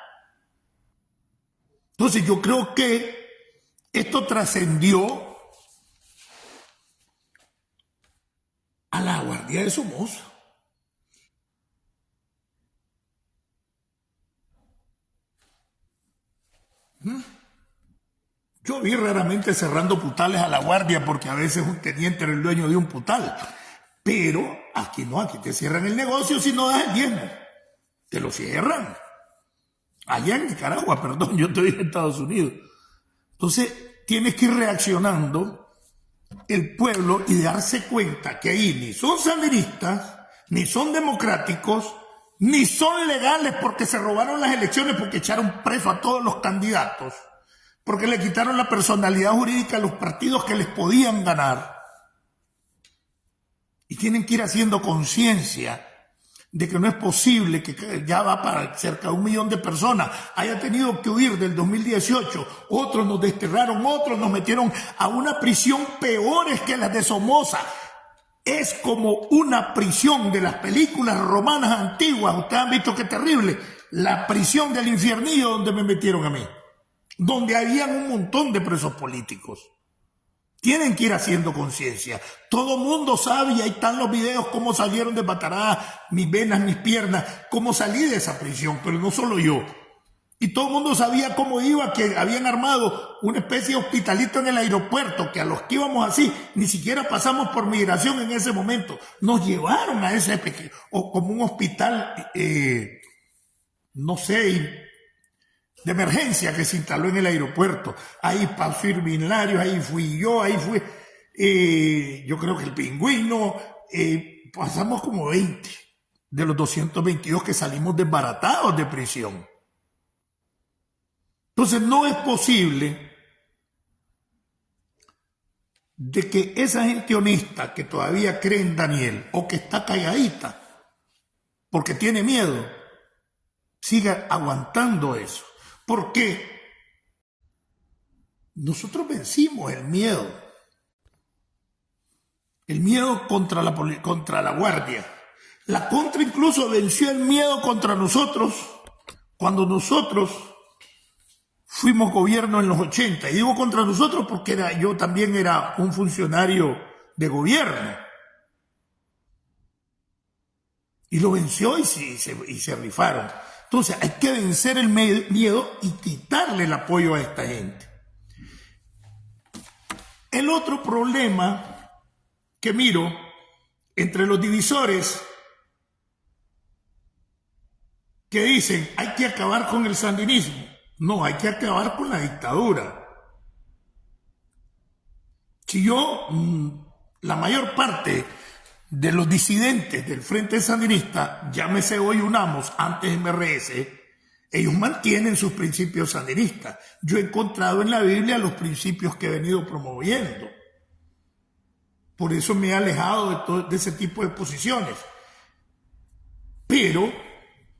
Entonces yo creo que esto trascendió a la guardia de Somoza. Yo vi raramente cerrando putales a la guardia porque a veces un teniente era el dueño de un putal. Pero aquí no, aquí te cierran el negocio si no das el diezmo. Te lo cierran. Allá en Nicaragua, perdón, yo estoy en Estados Unidos. Entonces, tienes que ir reaccionando el pueblo y darse cuenta que ahí ni son sandinistas, ni son democráticos, ni son legales porque se robaron las elecciones, porque echaron preso a todos los candidatos, porque le quitaron la personalidad jurídica a los partidos que les podían ganar. Y tienen que ir haciendo conciencia de que no es posible que ya va para cerca de 1 millón de personas, haya tenido que huir del 2018, otros nos desterraron, otros nos metieron a una prisión peores que las de Somoza. Es como una prisión de las películas romanas antiguas, ustedes han visto qué terrible, la prisión del infiernillo donde me metieron a mí, donde habían un montón de presos políticos. Tienen que ir haciendo conciencia. Todo mundo sabe, y ahí están los videos, cómo salieron de Batará, mis venas, mis piernas, cómo salí de esa prisión, pero no solo yo. Y todo el mundo sabía cómo iba, que habían armado una especie de hospitalito en el aeropuerto, que a los que íbamos así, ni siquiera pasamos por migración en ese momento. Nos llevaron a ese pequeño, o como un hospital, no sé, de emergencia que se instaló en el aeropuerto. Ahí pasó Irvin Larios, ahí fui yo, ahí fue, yo creo que el Pingüino, pasamos como 20 de los 222 que salimos desbaratados de prisión. Entonces no es posible de que esa gente honesta que todavía cree en Daniel o que está calladita porque tiene miedo, siga aguantando eso. Porque nosotros vencimos el miedo contra la guardia. La contra incluso venció el miedo contra nosotros cuando nosotros fuimos gobierno en los 80. Y digo contra nosotros porque yo también era un funcionario de gobierno. Y lo venció y se rifaron. Entonces hay que vencer el miedo y quitarle el apoyo a esta gente. El otro problema que miro entre los divisores que dicen hay que acabar con el sandinismo. No, hay que acabar con la dictadura. Si la mayor parte de los disidentes del Frente Sandinista, llámese hoy UNAMOS, antes MRS, ellos mantienen sus principios sandinistas. Yo he encontrado en la Biblia los principios que he venido promoviendo. Por eso me he alejado de ese tipo de posiciones. Pero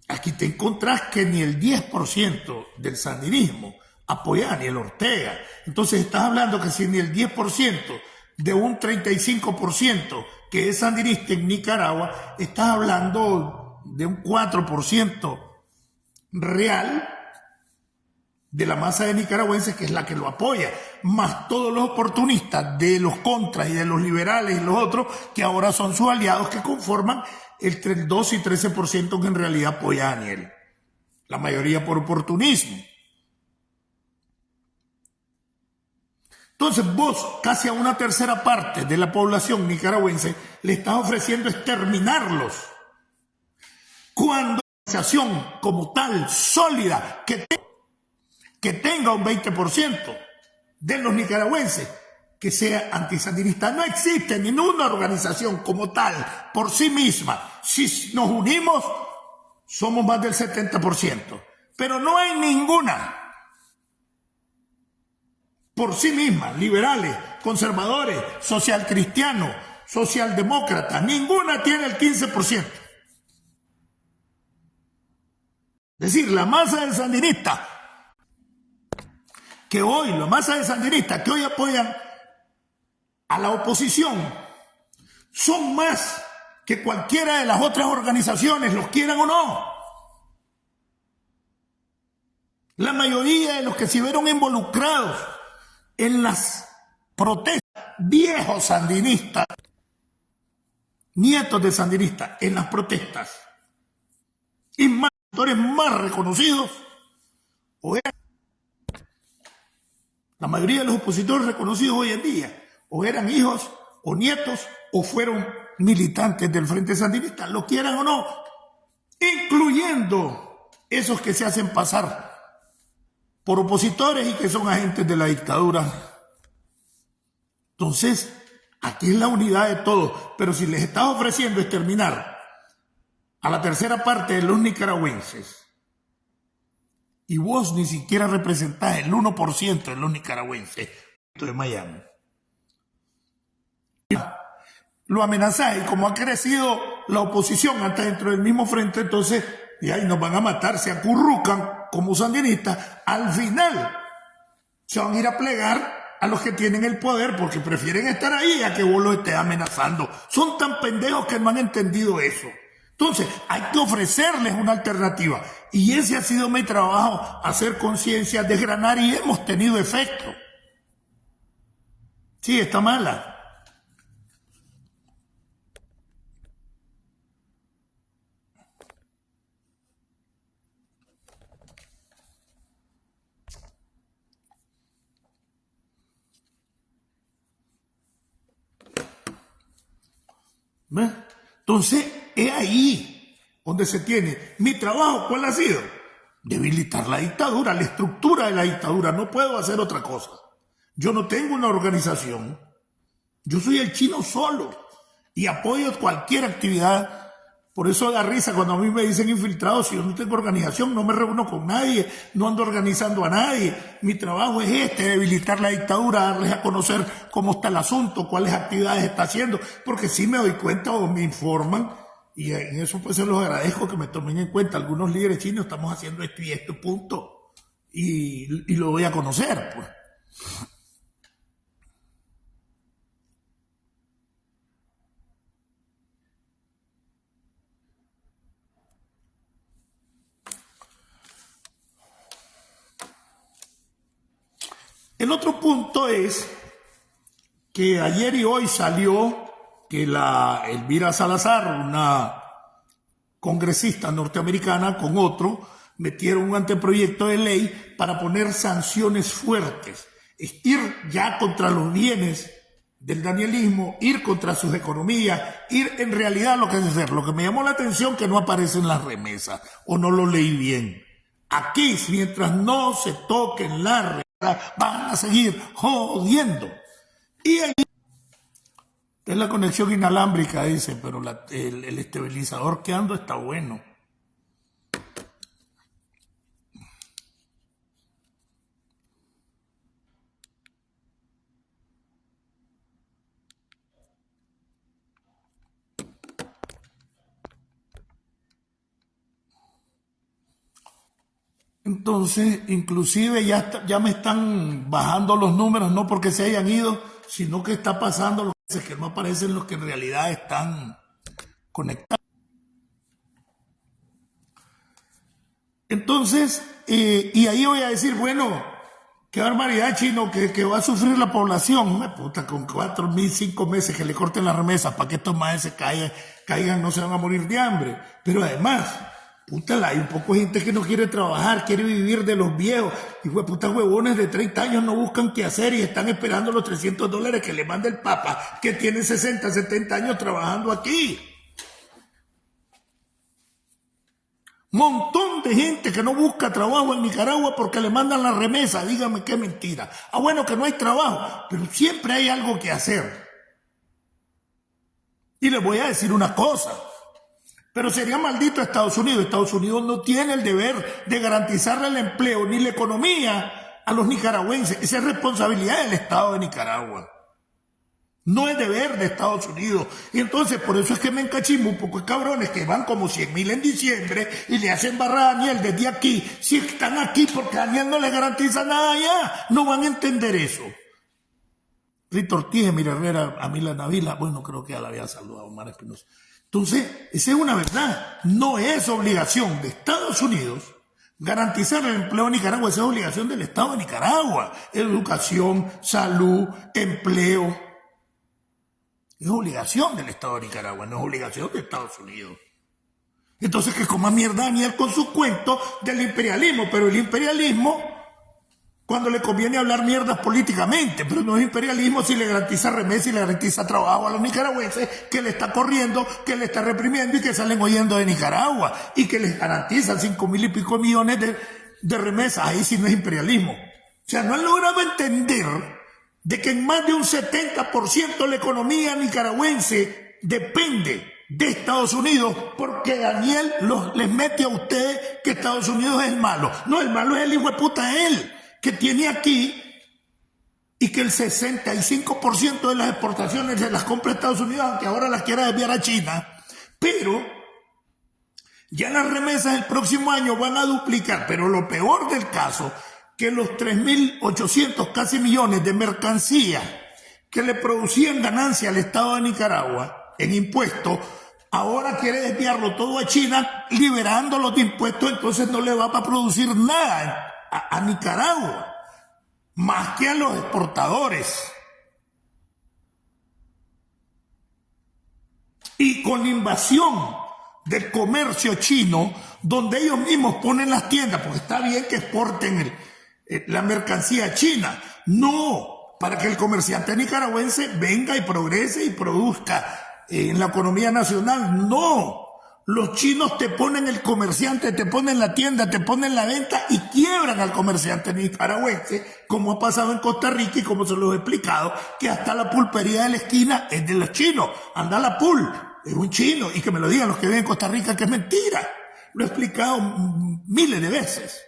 aquí te encontrás que ni el 10% del sandinismo apoya a Daniel Ortega. Entonces estás hablando que si ni el 10% de un 35% que es sandinista en Nicaragua, estás hablando de un 4% real de la masa de nicaragüenses, que es la que lo apoya, más todos los oportunistas de los contras y de los liberales y los otros, que ahora son sus aliados, que conforman entre el 12 y 13% que en realidad apoya a Daniel. La mayoría por oportunismo. Entonces vos, casi a una tercera parte de la población nicaragüense, le estás ofreciendo exterminarlos. Cuando la organización como tal, sólida, que tenga un 20% de los nicaragüenses que sea antisandinista. No existe ninguna organización como tal, por sí misma. Si nos unimos, somos más del 70%. Pero no hay ninguna por sí misma, liberales, conservadores, socialcristianos, socialdemócratas, ninguna tiene el 15%. Es decir, la masa del sandinista que hoy apoyan a la oposición son más que cualquiera de las otras organizaciones, los quieran o no. La mayoría de los que se vieron involucrados en las protestas, viejos sandinistas, nietos de sandinistas, en las protestas, y más actores más reconocidos, o eran la mayoría de los opositores reconocidos hoy en día, o eran hijos o nietos, o fueron militantes del Frente Sandinista, lo quieran o no, incluyendo esos que se hacen pasar por opositores y que son agentes de la dictadura. Entonces, aquí es la unidad de todos, pero si les estás ofreciendo exterminar a la tercera parte de los nicaragüenses, y vos ni siquiera representás el 1% de los nicaragüenses de Miami, lo amenazás, y como ha crecido la oposición hasta dentro del mismo frente, entonces, y ahí nos van a matar, se acurrucan como sandinistas, al final se van a ir a plegar a los que tienen el poder porque prefieren estar ahí a que vos los estés amenazando. Son tan pendejos que no han entendido eso. Entonces, hay que ofrecerles una alternativa. Y ese ha sido mi trabajo, hacer conciencia, desgranar, y hemos tenido efecto. Sí, está mala. ¿Ves? Entonces, es ahí donde se tiene. Mi trabajo, ¿cuál ha sido? Debilitar la dictadura, la estructura de la dictadura. No puedo hacer otra cosa. Yo no tengo una organización. Yo soy el chino solo y apoyo cualquier actividad. Por eso da risa cuando a mí me dicen infiltrado. Si yo no tengo organización, no me reúno con nadie, no ando organizando a nadie. Mi trabajo es debilitar la dictadura, darles a conocer cómo está el asunto, cuáles actividades está haciendo, porque sí me doy cuenta o me informan, y en eso pues se los agradezco que me tomen en cuenta. Algunos líderes chinos estamos haciendo esto y esto, punto, y lo voy a conocer, pues. El otro punto es que ayer y hoy salió que la Elvira Salazar, una congresista norteamericana, con otro, metieron un anteproyecto de ley para poner sanciones fuertes, ir ya contra los bienes del danielismo, ir contra sus economías, ir en realidad lo que es hacer. Lo que me llamó la atención que no aparece en las remesas, o no lo leí bien. Aquí, mientras no se toquen las remesas, van a seguir jodiendo. Y ahí es la conexión inalámbrica, dice, pero el estabilizador que ando está bueno. Entonces, inclusive ya me están bajando los números, no porque se hayan ido, sino que está pasando lo que no aparecen los que en realidad están conectados. Entonces, y ahí voy a decir, bueno, qué barbaridad, chino, que va a sufrir la población. Puta, con 4 meses, 5 meses que le corten las remesas para que estos maes se caigan, no se van a morir de hambre. Pero además, puta, hay un poco de gente que no quiere trabajar, quiere vivir de los viejos. Y puta, huevones de 30 años no buscan qué hacer y están esperando los $300 que le manda el Papa, que tiene 60, 70 años trabajando aquí. Montón de gente que no busca trabajo en Nicaragua porque le mandan la remesa. Dígame qué mentira. Bueno, que no hay trabajo, pero siempre hay algo que hacer. Y les voy a decir una cosa, pero sería maldito Estados Unidos. Estados Unidos no tiene el deber de garantizarle el empleo ni la economía a los nicaragüenses. Esa es responsabilidad del Estado de Nicaragua. No es deber de Estados Unidos. Y entonces por eso es que me encachimo un poco de cabrones que van como 100,000 en diciembre y le hacen barra a Daniel desde aquí. Si están aquí porque Daniel no les garantiza nada allá, no van a entender eso. Rito Ortiz, Emir Herrera, Amila Navila, bueno, creo que ya la había saludado Omar Espinosa. Entonces, esa es una verdad. No es obligación de Estados Unidos garantizar el empleo en Nicaragua. Esa es obligación del Estado de Nicaragua. Educación, salud, empleo. Es obligación del Estado de Nicaragua, no es obligación de Estados Unidos. Entonces que coma mierda Daniel con sus cuentos del imperialismo, pero el imperialismo, cuando le conviene hablar mierdas políticamente, pero no es imperialismo si le garantiza remesa y le garantiza trabajo a los nicaragüenses que le está corriendo, que le está reprimiendo y que salen huyendo de Nicaragua y que les garantizan 5,000 y pico millones de remesas. Ahí sí no es imperialismo. O sea, no han logrado entender de que en más de un 70% de la economía nicaragüense depende de Estados Unidos, porque Daniel les mete a ustedes que Estados Unidos es el malo. No, el malo es el hijo de puta él, que tiene aquí, y que el 65% de las exportaciones se las compra Estados Unidos, aunque ahora las quiera desviar a China. Pero ya las remesas el próximo año van a duplicar. Pero lo peor del caso, que los 3.800 casi millones de mercancías que le producían ganancia al Estado de Nicaragua en impuestos, ahora quiere desviarlo todo a China, liberándolos de impuestos. Entonces no le va a producir nada a Nicaragua, más que a los exportadores. Y con la invasión del comercio chino, donde ellos mismos ponen las tiendas, porque está bien que exporten la mercancía china, no, para que el comerciante nicaragüense venga y progrese y produzca en la economía nacional, no. Los chinos te ponen el comerciante, te ponen la tienda, te ponen la venta y quiebran al comerciante nicaragüense, como ha pasado en Costa Rica y como se los he explicado, que hasta la pulpería de la esquina es de los chinos. Anda la pul, es un chino, y que me lo digan los que viven en Costa Rica que es mentira. Lo he explicado miles de veces.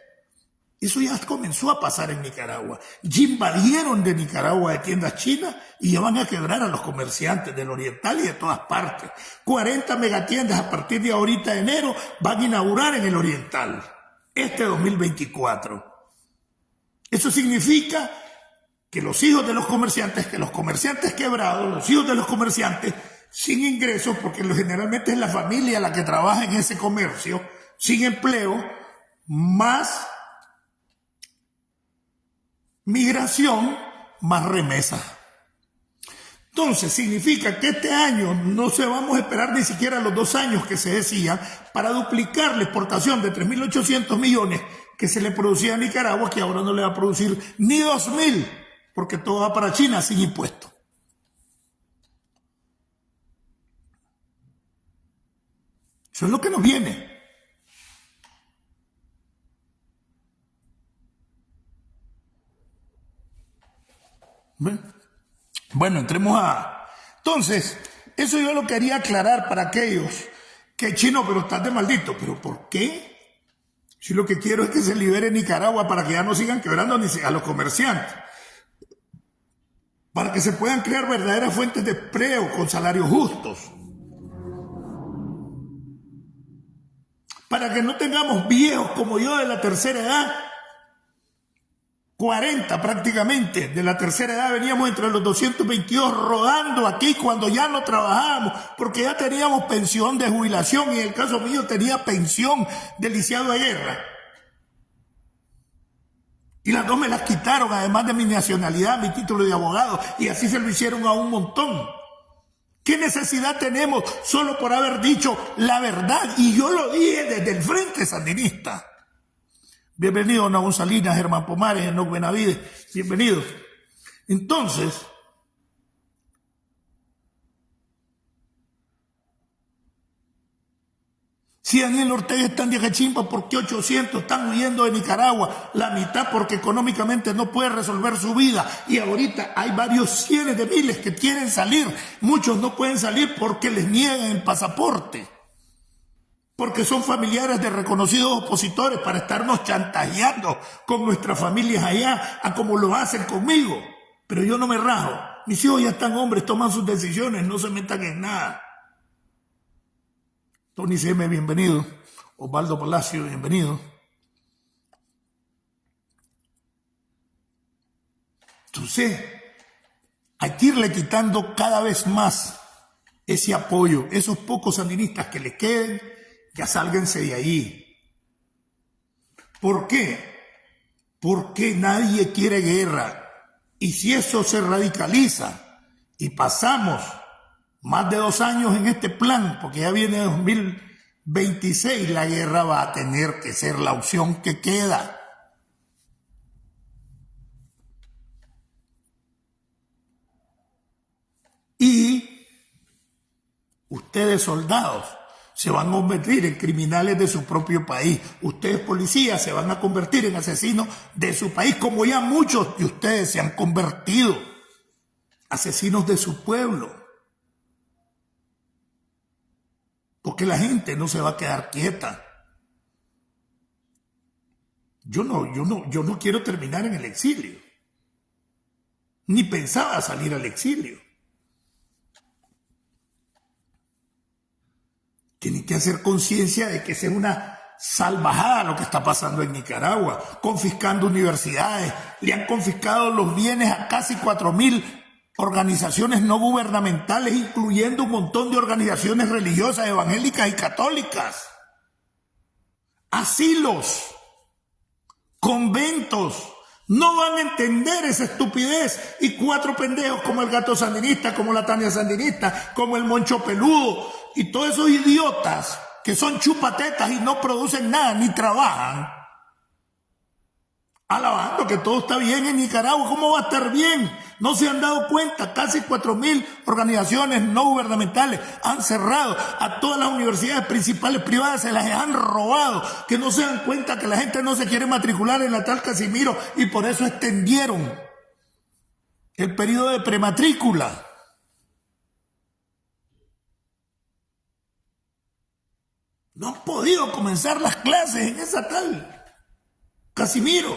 Eso ya comenzó a pasar en Nicaragua. Ya invadieron de Nicaragua de tiendas chinas y ya van a quebrar a los comerciantes del Oriental y de todas partes. 40 megatiendas a partir de ahorita de enero van a inaugurar en el Oriental, este 2024. Eso significa que los hijos de los comerciantes quebrados, los hijos de los comerciantes sin ingresos, porque generalmente es la familia la que trabaja en ese comercio, sin empleo, más migración, más remesas. Entonces significa que este año no se vamos a esperar ni siquiera los 2 años que se decían para duplicar la exportación de 3.800 millones que se le producía a Nicaragua, que ahora no le va a producir ni 2.000, porque todo va para China sin impuestos. Eso es lo que nos viene. Bueno, entremos a... Entonces, eso yo lo quería aclarar para aquellos que chino, pero estás de maldito. ¿Pero por qué? Si lo que quiero es que se libere Nicaragua para que ya no sigan quebrando a los comerciantes. Para que se puedan crear verdaderas fuentes de empleo con salarios justos. Para que no tengamos viejos como yo de la tercera edad, 40 prácticamente, de la tercera edad veníamos entre los 222 rodando aquí cuando ya no trabajábamos, porque ya teníamos pensión de jubilación y en el caso mío tenía pensión de lisiado de guerra. Y las dos me las quitaron, además de mi nacionalidad, mi título de abogado, y así se lo hicieron a un montón. ¿Qué necesidad tenemos solo por haber dicho la verdad? Y yo lo dije desde el Frente Sandinista. Bienvenido, Nahum Salinas, Germán Pomares, Enoc Benavides, bienvenidos. Entonces, si Daniel Ortega está en Diacachimpa, ¿por qué 800 están huyendo de Nicaragua? La mitad porque económicamente no puede resolver su vida. Y ahorita hay varios cientos de miles que quieren salir. Muchos no pueden salir porque les niegan el pasaporte. Porque son familiares de reconocidos opositores para estarnos chantajeando con nuestras familias allá, a como lo hacen conmigo. Pero yo no me rajo. Mis hijos ya están hombres, toman sus decisiones, no se metan en nada. Tony C.M., bienvenido. Osvaldo Palacio, bienvenido. Entonces, hay que irle quitando cada vez más ese apoyo. Esos pocos sandinistas que le queden, ya sálganse de ahí. ¿Por qué? Porque nadie quiere guerra. Y si eso se radicaliza y pasamos más de 2 años en este plan, porque ya viene 2026, la guerra va a tener que ser la opción que queda. Y ustedes, soldados, se van a convertir en criminales de su propio país. Ustedes, policías, se van a convertir en asesinos de su país, como ya muchos de ustedes se han convertido. Asesinos de su pueblo. Porque la gente no se va a quedar quieta. Yo no quiero terminar en el exilio. Ni pensaba salir al exilio. Tienen que hacer conciencia de que es una salvajada lo que está pasando en Nicaragua, confiscando universidades. Le han confiscado los bienes a casi 4.000 organizaciones no gubernamentales, incluyendo un montón de organizaciones religiosas, evangélicas y católicas. Asilos, conventos. No van a entender esa estupidez. Y 4 pendejos como el Gato Sandinista, como la Tania Sandinista, como el Moncho Peludo y todos esos idiotas que son chupatetas y no producen nada ni trabajan, alabando que todo está bien en Nicaragua. ¿Cómo va a estar bien? No se han dado cuenta. Casi 4.000 organizaciones no gubernamentales han cerrado. A todas las universidades principales privadas se las han robado. Que no se dan cuenta que la gente no se quiere matricular en la tal Casimiro y por eso extendieron el periodo de prematrícula. No han podido comenzar las clases en esa tal Casimiro.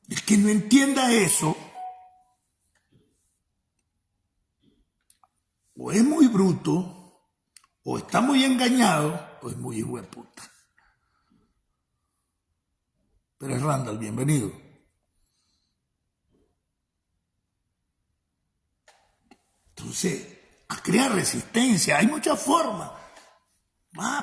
El que no entienda eso, o es muy bruto, o está muy engañado, o es muy hijo de puta. Pero es Randall, bienvenido. Entonces, a crear resistencia, hay muchas formas.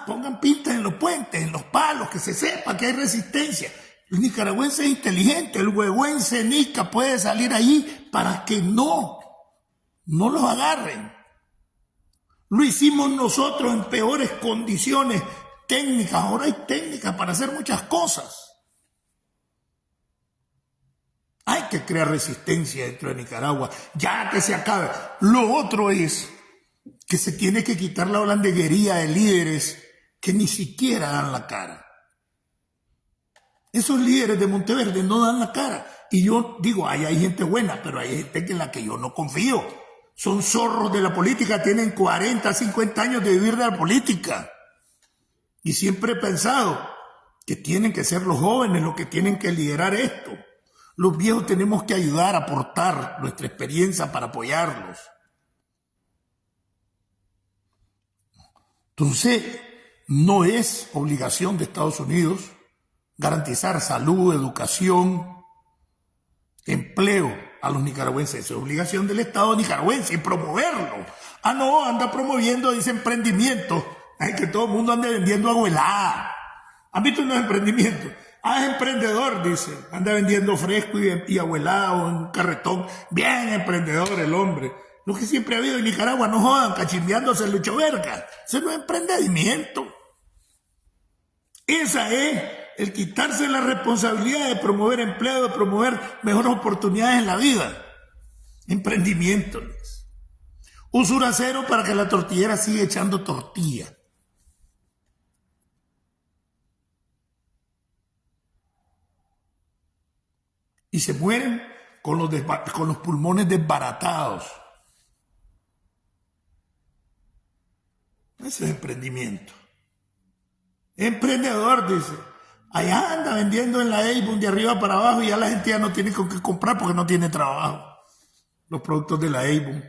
Pongan pintas en los puentes, en los palos, que se sepa que hay resistencia. El nicaragüense es inteligente, el huehuense nica puede salir ahí para que no los agarren. Lo hicimos nosotros en peores condiciones técnicas. Ahora hay técnicas para hacer muchas cosas. Hay que crear resistencia dentro de Nicaragua, ya que se acabe. Lo otro es que se tiene que quitar la holandeguería de líderes que ni siquiera dan la cara. Esos líderes de Monteverde no dan la cara. Y yo digo, hay gente buena, pero hay gente en la que yo no confío. Son zorros de la política, tienen 40, 50 años de vivir de la política. Y siempre he pensado que tienen que ser los jóvenes los que tienen que liderar esto. Los viejos tenemos que ayudar, aportar nuestra experiencia para apoyarlos. Entonces, no es obligación de Estados Unidos garantizar salud, educación, empleo a los nicaragüenses. Es obligación del Estado nicaragüense y promoverlo. No, anda promoviendo ese emprendimiento Hay que todo el mundo ande vendiendo abuelada. ¿Han visto unos emprendimientos? Ah, es emprendedor, dice. Anda vendiendo fresco y abuelada o un carretón. Bien emprendedor el hombre. Lo que siempre ha habido en Nicaragua, no jodan, cachimbeándose el lucho verga. Eso no es emprendimiento. Esa es el quitarse la responsabilidad de promover empleo, de promover mejores oportunidades en la vida. Emprendimiento. Usura cero para que la tortillera siga echando tortilla. Y se mueren con los pulmones desbaratados. Ese es emprendimiento. Emprendedor, dice. Allá anda vendiendo en la Avon de arriba para abajo y ya la gente ya no tiene con qué comprar porque no tiene trabajo. Los productos de la Avon.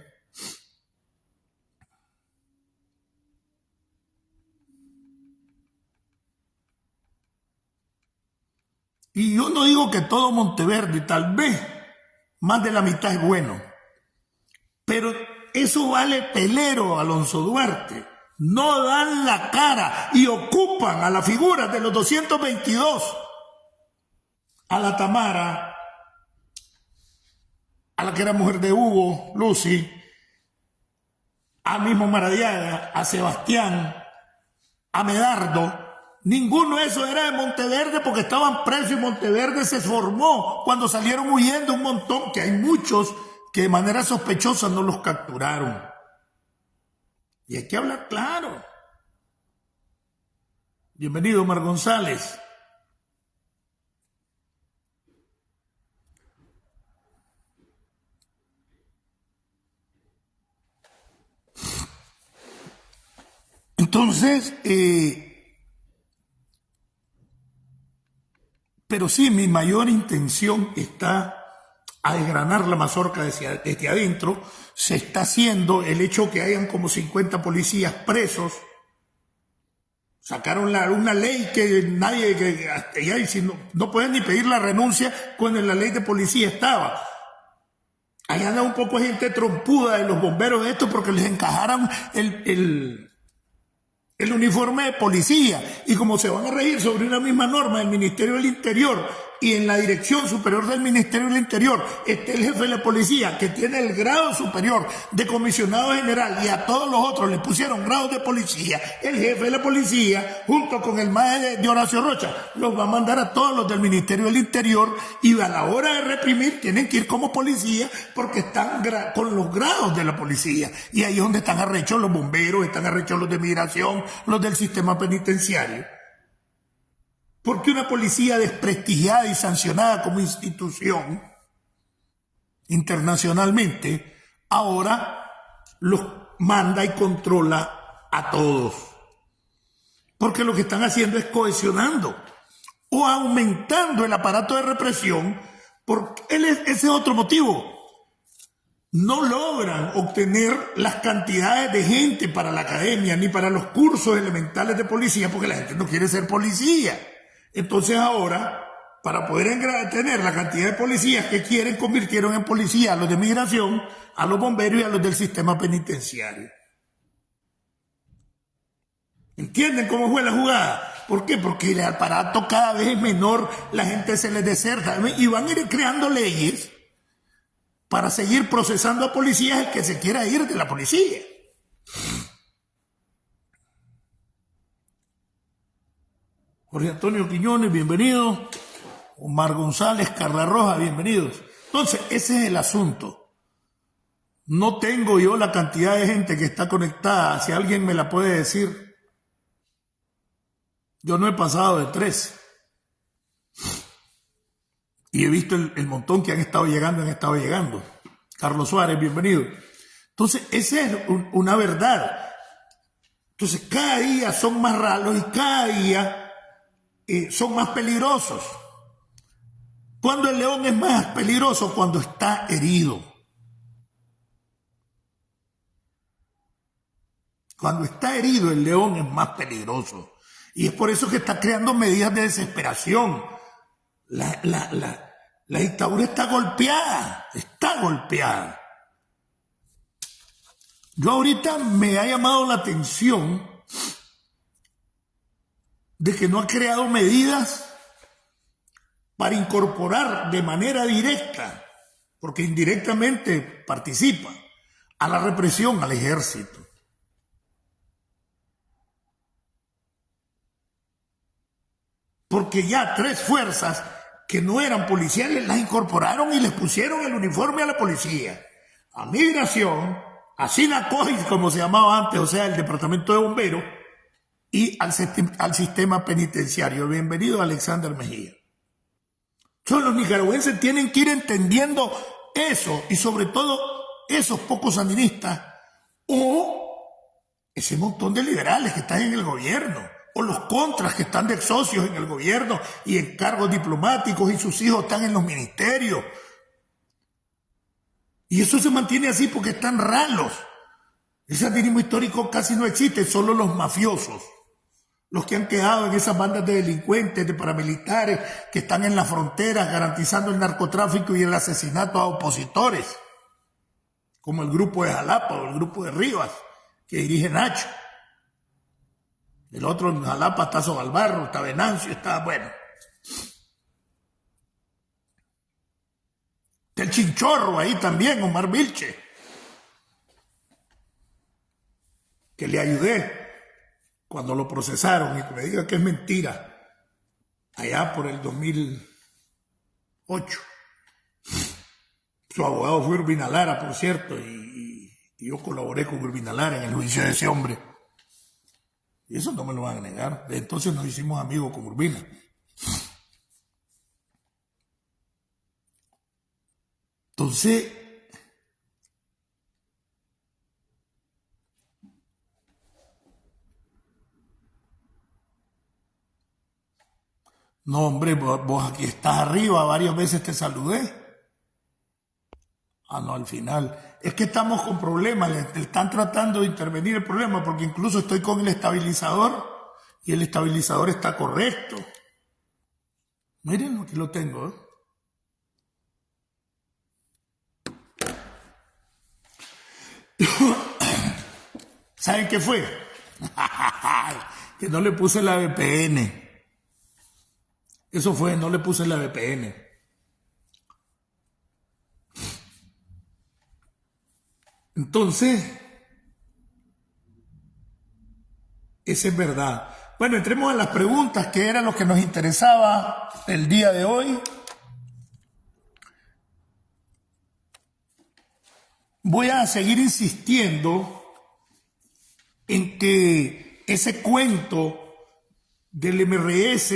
Y yo no digo que todo Monteverde, tal vez más de la mitad es bueno. Pero eso vale pelero, Alonso Duarte. No dan la cara y ocupan a la figura de los 222. A la Tamara, a la que era mujer de Hugo, Lucy, a mismo Maradiaga, a Sebastián, a Medardo. Ninguno de esos era de Monteverde porque estaban presos y Monteverde se formó cuando salieron huyendo un montón, que hay muchos que de manera sospechosa no los capturaron. Y hay que hablar claro. Bienvenido, Omar González. Entonces, pero sí, mi mayor intención está a desgranar la mazorca desde adentro. Se está haciendo el hecho que hayan como 50 policías presos. Sacaron una ley que nadie, que hasta ya no pueden ni pedir la renuncia cuando en la ley de policía estaba. Ahí anda un poco de gente trompuda de los bomberos de esto porque les encajaron el uniforme de policía, y como se van a regir sobre una misma norma del Ministerio del Interior y en la dirección superior del Ministerio del Interior está el jefe de la policía que tiene el grado superior de comisionado general y a todos los otros le pusieron grados de policía, el jefe de la policía junto con el maestro de Horacio Rocha los va a mandar a todos los del Ministerio del Interior y a la hora de reprimir tienen que ir como policía porque están con los grados de la policía, y ahí es donde están arrechos los bomberos, están arrechos los de migración, los del sistema penitenciario. Porque una policía desprestigiada y sancionada como institución internacionalmente ahora los manda y controla a todos. Porque lo que están haciendo es cohesionando o aumentando el aparato de represión, porque ese es otro motivo. No logran obtener las cantidades de gente para la academia ni para los cursos elementales de policía porque la gente no quiere ser policía. Entonces ahora, para poder tener la cantidad de policías que quieren, convirtieron en policía a los de migración, a los bomberos y a los del sistema penitenciario. ¿Entienden cómo fue la jugada? ¿Por qué? Porque el aparato cada vez es menor, la gente se les deserta y van a ir creando leyes para seguir procesando a policías el que se quiera ir de la policía. Jorge Antonio Quiñones, bienvenido. Omar González, Carla Roja, bienvenidos. Entonces, ese es el asunto. No tengo yo la cantidad de gente que está conectada, si alguien me la puede decir. Yo no he pasado de 3. Y he visto el montón que han estado llegando. Carlos Suárez, bienvenido. Entonces, esa es una verdad. Entonces, cada día son más raros y cada día son más peligrosos. ¿Cuándo el león es más peligroso? Cuando está herido. Cuando está herido, el león es más peligroso. Y es por eso que está creando medidas de desesperación. La dictadura está golpeada. Yo ahorita me ha llamado la atención de que no ha creado medidas para incorporar de manera directa, porque indirectamente participa, a la represión al ejército. Porque ya 3 fuerzas que no eran policiales las incorporaron y les pusieron el uniforme a la policía, a Migración, a Sinacoy, como se llamaba antes, o sea, el Departamento de Bomberos, y al sistema penitenciario. Bienvenido, Alexander Mejía. Los nicaragüenses tienen que ir entendiendo eso, y sobre todo esos pocos sandinistas o ese montón de liberales que están en el gobierno, o los contras que están de socios en el gobierno y en cargos diplomáticos, y sus hijos están en los ministerios. Y eso se mantiene así porque están ralos. El sandinismo histórico casi no existe, solo los mafiosos, los que han quedado en esas bandas de delincuentes, de paramilitares, que están en las fronteras garantizando el narcotráfico y el asesinato a opositores, como el grupo de Jalapa o el grupo de Rivas, que dirige Nacho. El otro en Jalapa está Sobalbarro, está Venancio, está, bueno. Está el Chinchorro ahí también, Omar Vilche, que le ayudé cuando lo procesaron, y que me diga que es mentira, allá por el 2008. Su abogado fue Urbina Lara, por cierto, y yo colaboré con Urbina Lara en el juicio de ese hombre. Y eso no me lo van a negar. De entonces nos hicimos amigos con Urbina. Entonces, no, hombre, vos aquí estás arriba, varias veces te saludé. No, al final. Es que estamos con problemas, le están tratando de intervenir el problema, porque incluso estoy con el estabilizador y el estabilizador está correcto. Miren, aquí lo tengo, ¿eh? ¿Saben qué fue? Que no le puse la VPN. Eso fue, no le puse la VPN. Entonces, eso es verdad. Bueno, entremos a las preguntas, que era lo que nos interesaba el día de hoy. Voy a seguir insistiendo en que ese cuento del MRS,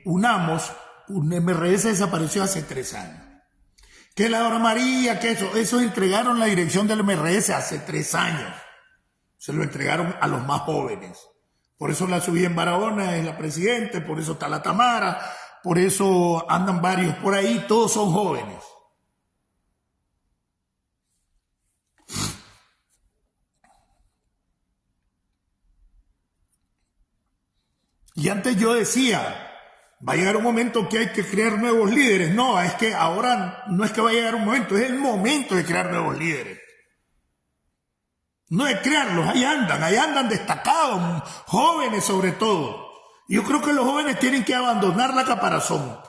UNAMOS, un MRS desapareció hace 3 años. Que la Dora María, que eso entregaron la dirección del MRS hace 3 años. Se lo entregaron a los más jóvenes. Por eso la subí en Barahona, es la presidenta, por eso está la Tamara, por eso andan varios por ahí, todos son jóvenes. Y antes yo decía, va a llegar un momento que hay que crear nuevos líderes. No, es que ahora no es que va a llegar un momento, es el momento de crear nuevos líderes. No es crearlos, ahí andan destacados, jóvenes sobre todo. Yo creo que los jóvenes tienen que abandonar la caparazón.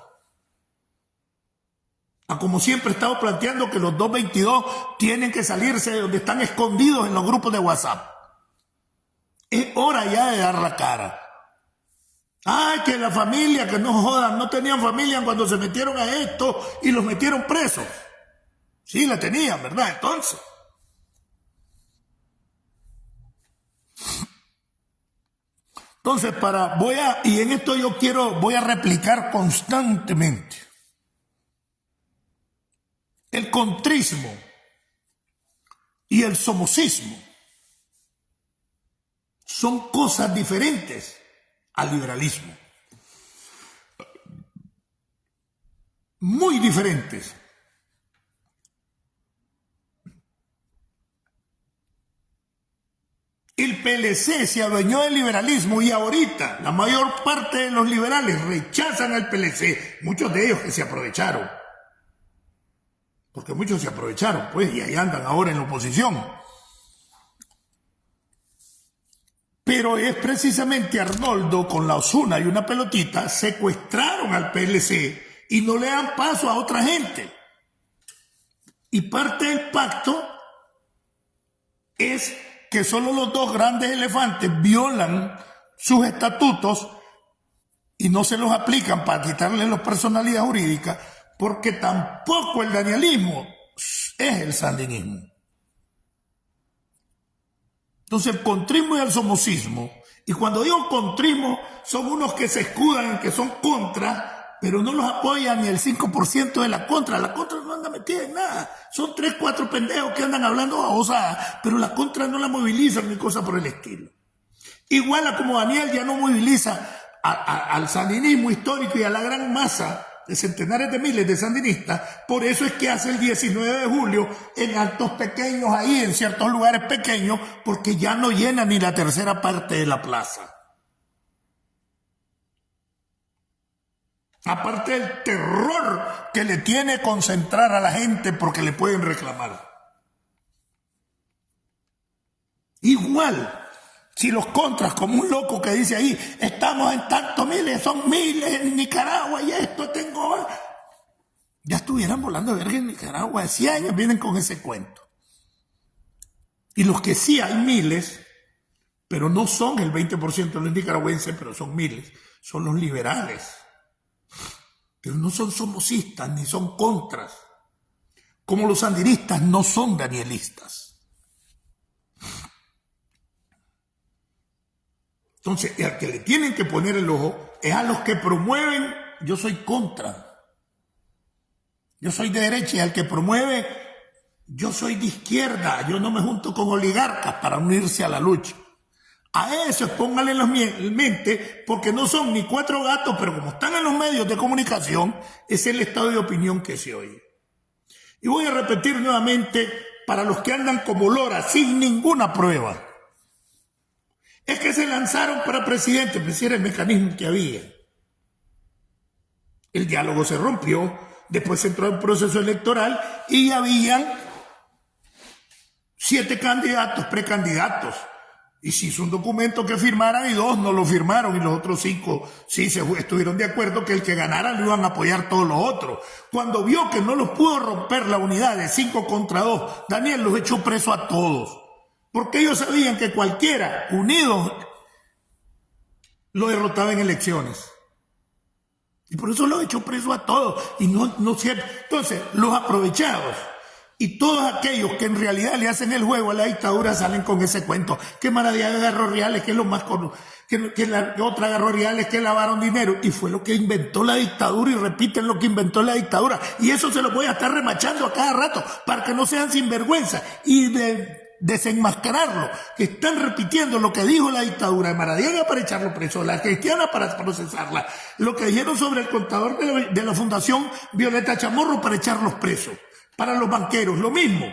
Como siempre he estado planteando que los 222 tienen que salirse de donde están escondidos en los grupos de WhatsApp. Es hora ya de dar la cara. Ay, que la familia, que no jodan, no tenían familia cuando se metieron a esto y los metieron presos. Sí, la tenían, ¿verdad? Entonces, y en esto voy a replicar constantemente. El contrismo y el somocismo son cosas diferentes al liberalismo. Muy diferentes. El PLC se adueñó del liberalismo y ahorita la mayor parte de los liberales rechazan al PLC. Muchos de ellos que se aprovecharon. Porque muchos se aprovecharon, pues, y ahí andan ahora en la oposición. Pero es precisamente Arnoldo con la Osuna y una pelotita secuestraron al PLC y no le dan paso a otra gente. Y parte del pacto es que solo los dos grandes elefantes violan sus estatutos y no se los aplican para quitarle la personalidad jurídica, porque tampoco el danielismo es el sandinismo. Entonces el contrismo y el somocismo, y cuando digo contrismo, son unos que se escudan en que son contra, pero no los apoya ni el 5% de la contra no anda metida en nada, son 3, 4 pendejos que andan hablando babosadas, pero la contra no la movilizan ni cosa por el estilo. Igual a como Daniel ya no moviliza al sandinismo histórico y a la gran masa de centenares de miles de sandinistas, por eso es que hace el 19 de julio en actos pequeños ahí, en ciertos lugares pequeños, porque ya no llena ni la tercera parte de la plaza. Aparte del terror que le tiene concentrar a la gente porque le pueden reclamar. Igual, si los contras, como un loco que dice ahí, estamos en tantos miles, son miles en Nicaragua y esto tengo... Ya estuvieran volando verga en Nicaragua, hace años vienen con ese cuento. Y los que sí hay miles, pero no son el 20% de los nicaragüenses, pero son miles, son los liberales. Pero no son somocistas ni son contras, como los sandinistas no son danielistas. Entonces, al que le tienen que poner el ojo es a los que promueven, yo soy contra, yo soy de derecha, y al que promueve, yo soy de izquierda, yo no me junto con oligarcas para unirse a la lucha. A eso pónganle en mente, porque no son ni 4 gatos, pero como están en los medios de comunicación, es el estado de opinión que se oye. Y voy a repetir nuevamente, para los que andan como lora, sin ninguna prueba, es que se lanzaron para presidente, pues era el mecanismo que había. El diálogo se rompió, después se entró en proceso electoral y habían 7 candidatos, precandidatos. Y se hizo un documento que firmaran y 2 no lo firmaron y los otros 5 sí estuvieron de acuerdo que el que ganara lo iban a apoyar todos los otros. Cuando vio que no los pudo romper la unidad de 5 contra 2, Daniel los echó preso a todos. Porque ellos sabían que cualquiera, unidos, lo derrotaba en elecciones. Y por eso lo echó preso a todos. Y no cierto. Entonces, los aprovechados y todos aquellos que en realidad le hacen el juego a la dictadura salen con ese cuento. Que Maradía agarró reales, que es lo más que la otra agarró reales, que lavaron dinero. Y fue lo que inventó la dictadura y repiten lo que inventó la dictadura. Y eso se lo voy a estar remachando a cada rato para que no sean sinvergüenza. Y desenmascararlo, que están repitiendo lo que dijo la dictadura de Maradiaga para echarlo preso, la cristiana para procesarla, lo que dijeron sobre el contador de la Fundación Violeta Chamorro para echarlos presos, para los banqueros, lo mismo.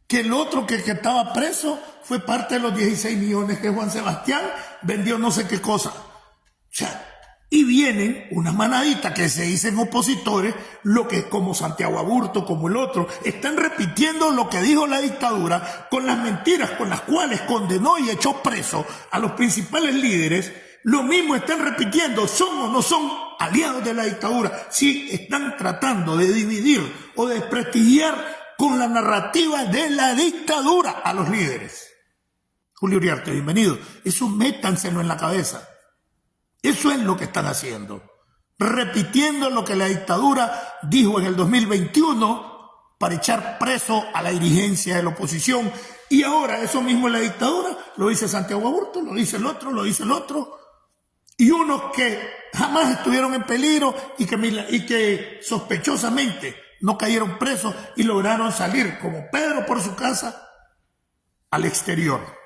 Que el otro que estaba preso fue parte de los 16 millones que Juan Sebastián vendió no sé qué cosa. O sea, y vienen una manadita que se dicen opositores, lo que como Santiago Aburto, como el otro, están repitiendo lo que dijo la dictadura con las mentiras con las cuales condenó y echó preso a los principales líderes. Lo mismo están repitiendo, son o no son aliados de la dictadura. Sí, están tratando de dividir o de desprestigiar con la narrativa de la dictadura a los líderes. Julio Uriarte, bienvenido. Eso métanselo en la cabeza. Eso es lo que están haciendo, repitiendo lo que la dictadura dijo en el 2021 para echar preso a la dirigencia de la oposición. Y ahora eso mismo en la dictadura lo dice Santiago Aburto, lo dice el otro. Y unos que jamás estuvieron en peligro y que sospechosamente no cayeron presos y lograron salir como Pedro por su casa al exterior.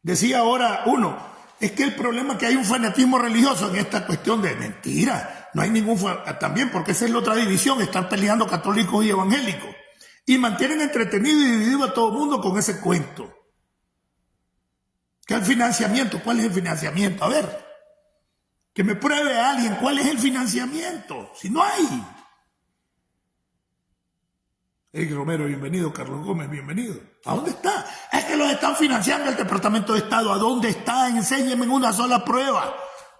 Decía ahora uno, es que el problema es que hay un fanatismo religioso en esta cuestión de mentira. No hay ningún también, porque esa es la otra división, estar peleando católicos y evangélicos. Y mantienen entretenido y dividido a todo el mundo con ese cuento. ¿Qué es el financiamiento? ¿Cuál es el financiamiento? A ver, Que me pruebe a alguien cuál es el financiamiento, si no hay. Eric Romero, bienvenido. Carlos Gómez, bienvenido. ¿A dónde está? Es que los están financiando el Departamento de Estado. ¿A dónde está? Enséñenme una sola prueba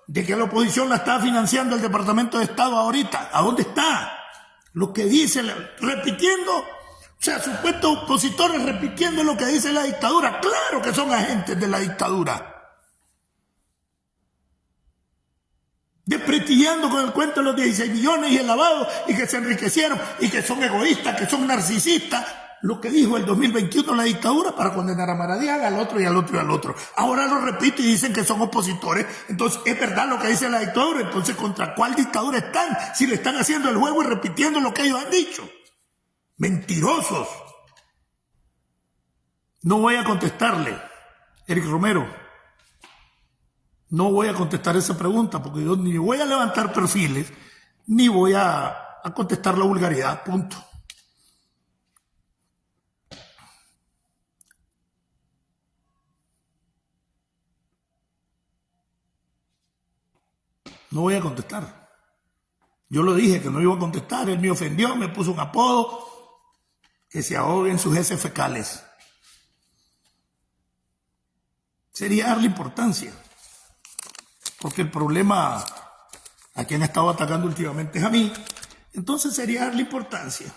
de que la oposición la está financiando el Departamento de Estado ahorita. ¿A dónde está? Lo que dice, repitiendo, o sea, supuestos opositores repitiendo lo que dice la dictadura. Claro que son agentes de la dictadura. Desprestigiando con el cuento de los 16 millones y el lavado, y que se enriquecieron, y que son egoístas, que son narcisistas. Lo que dijo el 2021 la dictadura para condenar a Maradiaga, al otro y al otro y al otro. Ahora lo repito y dicen que son opositores. Entonces, es verdad lo que dice la dictadura. Entonces, ¿contra cuál dictadura están? Si le están haciendo el juego y repitiendo lo que ellos han dicho. Mentirosos. No voy a contestarle, Eric Romero. No voy a contestar esa pregunta porque yo ni voy a levantar perfiles, ni voy a contestar la vulgaridad, punto. No voy a contestar. Yo lo dije que no iba a contestar, él me ofendió, me puso un apodo, que se ahoguen sus heces fecales. Sería darle importancia. Porque el problema a quien ha estado atacando últimamente es a mí, entonces sería darle importancia.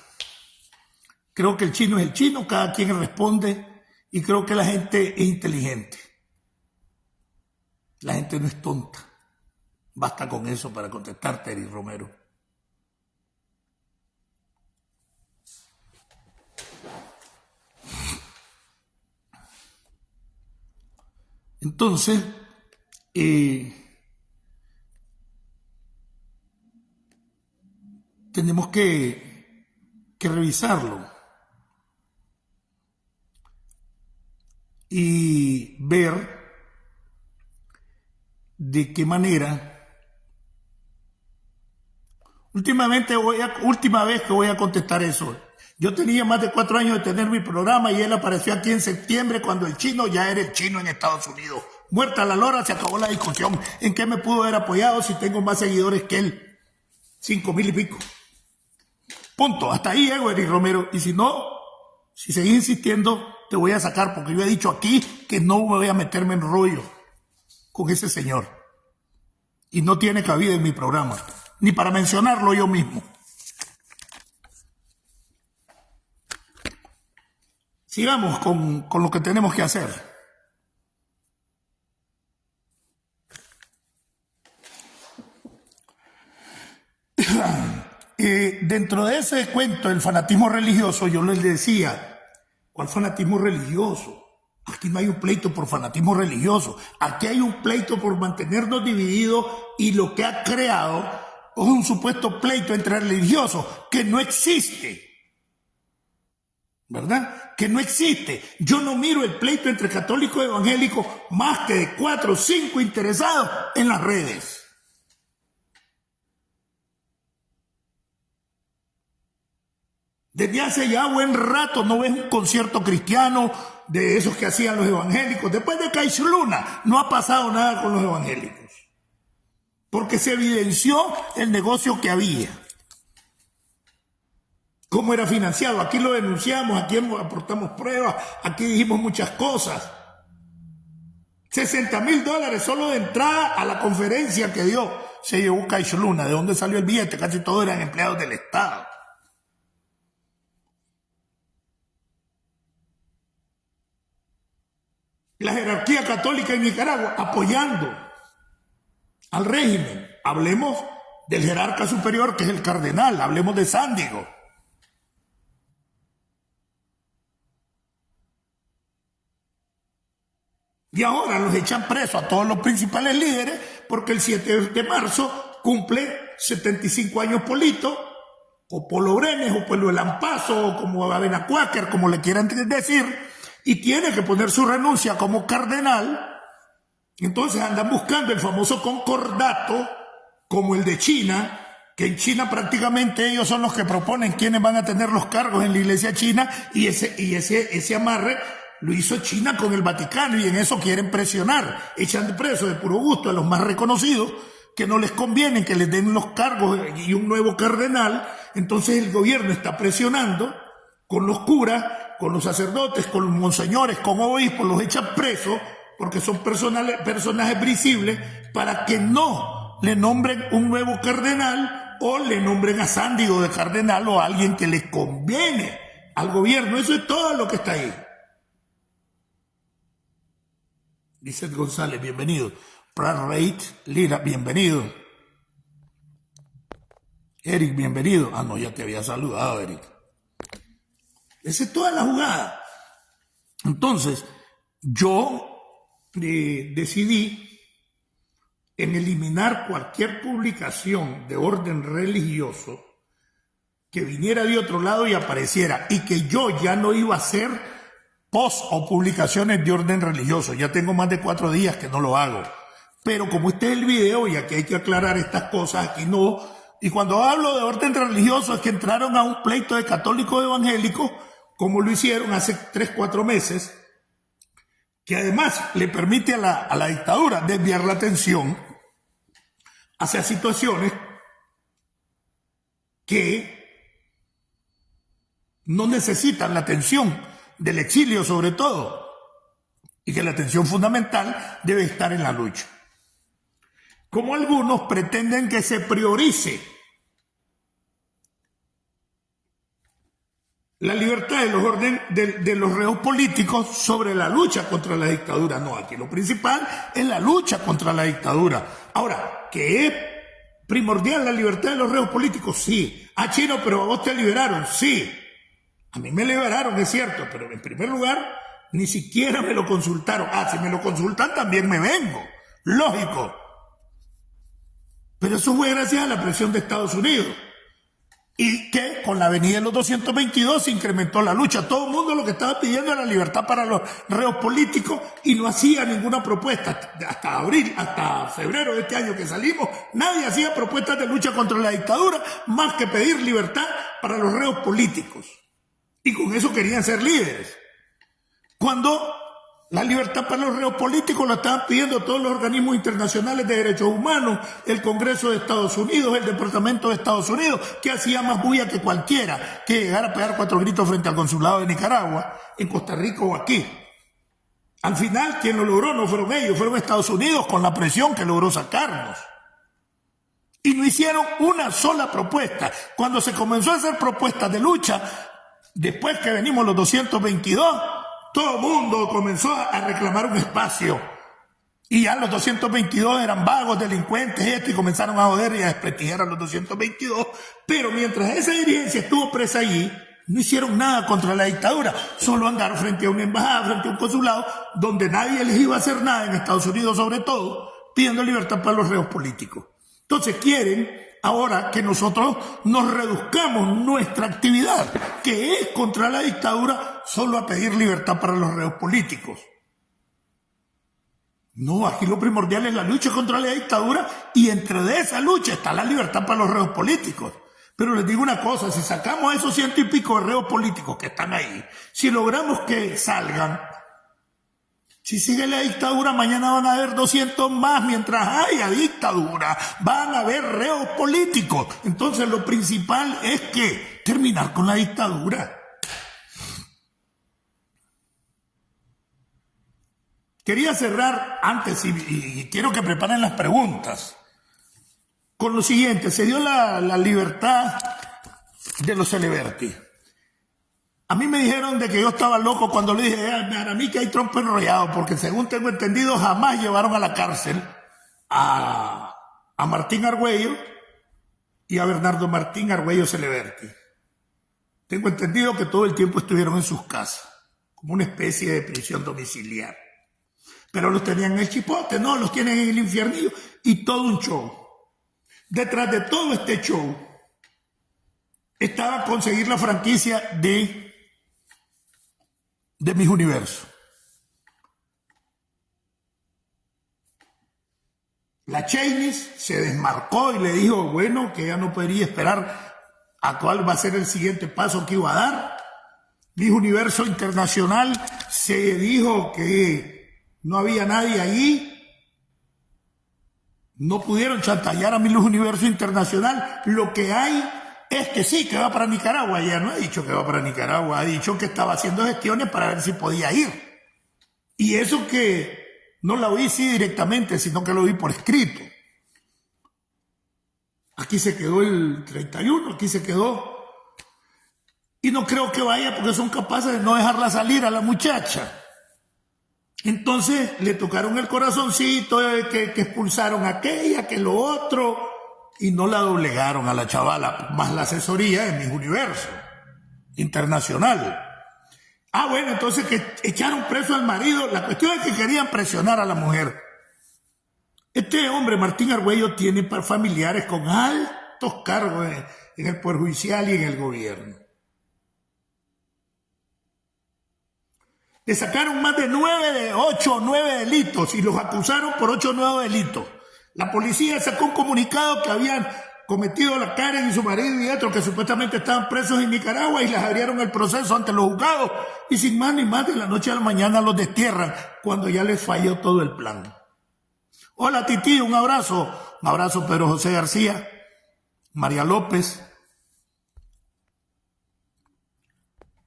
Creo que el chino es el chino, cada quien responde, y creo que la gente es inteligente. La gente no es tonta. Basta con eso para contestarte, Eric Romero. Entonces, tenemos que revisarlo y ver de qué manera. Última vez que voy a contestar eso. Yo tenía más de 4 años de tener mi programa y él apareció aquí en septiembre cuando el chino ya era el chino en Estados Unidos. Muerta la lora, se acabó la discusión. ¿En qué me pudo haber apoyado si tengo más seguidores que él? 5,000 y pico. Punto. Hasta ahí llego, Eric Romero. Y si no, si seguís insistiendo, te voy a sacar porque yo he dicho aquí que no voy a meterme en rollo con ese señor. Y no tiene cabida en mi programa, ni para mencionarlo yo mismo. Sigamos con lo que tenemos que hacer. Dentro de ese cuento del fanatismo religioso, yo les decía, ¿cuál fanatismo religioso? Aquí no hay un pleito por fanatismo religioso. Aquí hay un pleito por mantenernos divididos y lo que ha creado es un supuesto pleito entre religiosos que no existe. ¿Verdad? Que no existe. Yo no miro el pleito entre católicos y evangélicos más que de 4 o 5 interesados en las redes. Desde hace ya buen rato no ves un concierto cristiano de esos que hacían los evangélicos. Después de Caixluna no ha pasado nada con los evangélicos. Porque se evidenció el negocio que había. ¿Cómo era financiado? Aquí lo denunciamos, aquí aportamos pruebas, aquí dijimos muchas cosas. $60,000 solo de entrada a la conferencia que dio se llevó Caixluna. ¿De dónde salió el billete? Casi todos eran empleados del Estado. La jerarquía católica en Nicaragua apoyando al régimen. Hablemos del jerarca superior que es el cardenal, hablemos de Sándigo. Y ahora los echan presos a todos los principales líderes porque el 7 de marzo cumple 75 años Polito, o Polo Brenes, o Pueblo de Lampazo, o como Avena Cuáquer, como le quieran decir, y tiene que poner su renuncia como cardenal. Entonces andan buscando el famoso concordato, como el de China, que en China prácticamente ellos son los que proponen quiénes van a tener los cargos en la iglesia china, y ese amarre lo hizo China con el Vaticano, y en eso quieren presionar, echan de preso de puro gusto a los más reconocidos, que no les conviene que les den los cargos y un nuevo cardenal. Entonces el gobierno está presionando con los curas, con los sacerdotes, con los monseñores, con obispos, los echan presos porque son personajes visibles para que no le nombren un nuevo cardenal o le nombren a Sándigo de cardenal o a alguien que les conviene al gobierno. Eso es todo lo que está ahí. Lizeth González, bienvenido. Prat Lira, bienvenido. Eric, bienvenido. Ah, no, ya te había saludado, Eric. Esa es toda la jugada. Entonces, yo decidí en eliminar cualquier publicación de orden religioso que viniera de otro lado y apareciera, y que yo ya no iba a hacer posts o publicaciones de orden religioso. Ya tengo más de 4 días que no lo hago. Pero como este es el video y aquí hay que aclarar estas cosas, aquí no. Y cuando hablo de orden religioso es que entraron a un pleito de católicos evangélicos, como lo hicieron hace 3-4 meses, que además le permite a la dictadura desviar la atención hacia situaciones que no necesitan la atención del exilio sobre todo, y que la atención fundamental debe estar en la lucha. Como algunos pretenden que se priorice la libertad de los reos políticos sobre la lucha contra la dictadura. No, aquí lo principal es la lucha contra la dictadura. Ahora, ¿que es primordial la libertad de los reos políticos? Sí. Ah, Chino, pero a vos te liberaron. Sí. A mí me liberaron, es cierto, pero en primer lugar, ni siquiera me lo consultaron. Ah, si me lo consultan también me vengo. Lógico. Pero eso fue gracias a la presión de Estados Unidos. Y que con la venida de los 222 se incrementó la lucha. Todo el mundo lo que estaba pidiendo era libertad para los reos políticos y no hacía ninguna propuesta. Hasta abril, hasta febrero de este año que salimos, nadie hacía propuestas de lucha contra la dictadura más que pedir libertad para los reos políticos. Y con eso querían ser líderes. Cuando la libertad para los reos políticos la estaban pidiendo todos los organismos internacionales de derechos humanos, el Congreso de Estados Unidos, el Departamento de Estados Unidos, que hacía más bulla que cualquiera, que llegara a pegar 4 gritos frente al consulado de Nicaragua, en Costa Rica o aquí. Al final, quien lo logró no fueron ellos, fueron Estados Unidos con la presión que logró sacarnos. Y no hicieron una sola propuesta. Cuando se comenzó a hacer propuestas de lucha, después que venimos los 222, todo el mundo comenzó a reclamar un espacio. Y ya los 222 eran vagos, delincuentes, y comenzaron a joder y a desprestigiar a los 222. Pero mientras esa dirigencia estuvo presa allí, no hicieron nada contra la dictadura. Solo andaron frente a una embajada, frente a un consulado, donde nadie les iba a hacer nada, en Estados Unidos sobre todo, pidiendo libertad para los reos políticos. Entonces quieren ahora que nosotros nos reduzcamos nuestra actividad, que es contra la dictadura, solo a pedir libertad para los reos políticos. No, aquí lo primordial es la lucha contra la dictadura y entre de esa lucha está la libertad para los reos políticos. Pero les digo una cosa, si sacamos a esos 100 y pico de reos políticos que están ahí, si logramos que salgan, si sigue la dictadura, mañana van a haber 200 más. Mientras haya dictadura, van a haber reos políticos. Entonces lo principal es que terminar con la dictadura. Quería cerrar antes y quiero que preparen las preguntas con lo siguiente. Se dio la libertad de los Celeberti. A mí me dijeron de que yo estaba loco cuando le dije a mí que hay trompo enrollado, porque según tengo entendido jamás llevaron a la cárcel a Martín Argüello y a Bernardo Martín Argüello Celeberti. Tengo entendido que todo el tiempo estuvieron en sus casas, como una especie de prisión domiciliar. Pero los tenían en el chipote, no, los tienen en el infiernillo y todo un show. Detrás de todo este show estaba conseguir la franquicia de Miss Universo. La Chainis se desmarcó y le dijo, bueno, que ella no podría esperar a cuál va a ser el siguiente paso que iba a dar. Miss Universo Internacional se dijo que no había nadie allí. No pudieron chantajear a Miss Universo Internacional. Lo que hay es que sí, que va para Nicaragua. Ella no ha dicho que va para Nicaragua, ha dicho que estaba haciendo gestiones para ver si podía ir. Y eso que no la oí sí directamente, sino que lo vi por escrito. Aquí se quedó el 31, aquí se quedó. Y no creo que vaya porque son capaces de no dejarla salir a la muchacha. Entonces le tocaron el corazoncito, que expulsaron a aquella, que lo otro, y no la doblegaron a la chavala, más la asesoría de Miss Universo Internacional. Ah, bueno, entonces que echaron preso al marido. La cuestión es que querían presionar a la mujer. Este hombre, Martín Argüello, tiene familiares con altos cargos en el Poder Judicial y en el gobierno. Le sacaron más de 8 o 9 delitos y los acusaron por 8 o 9 delitos. La policía sacó un comunicado que habían cometido la Karen y su marido y otros que supuestamente estaban presos en Nicaragua y les abrieron el proceso ante los juzgados y sin más ni más de la noche a la mañana los destierran cuando ya les falló todo el plan. Hola Titi, un abrazo Pedro José García, María López.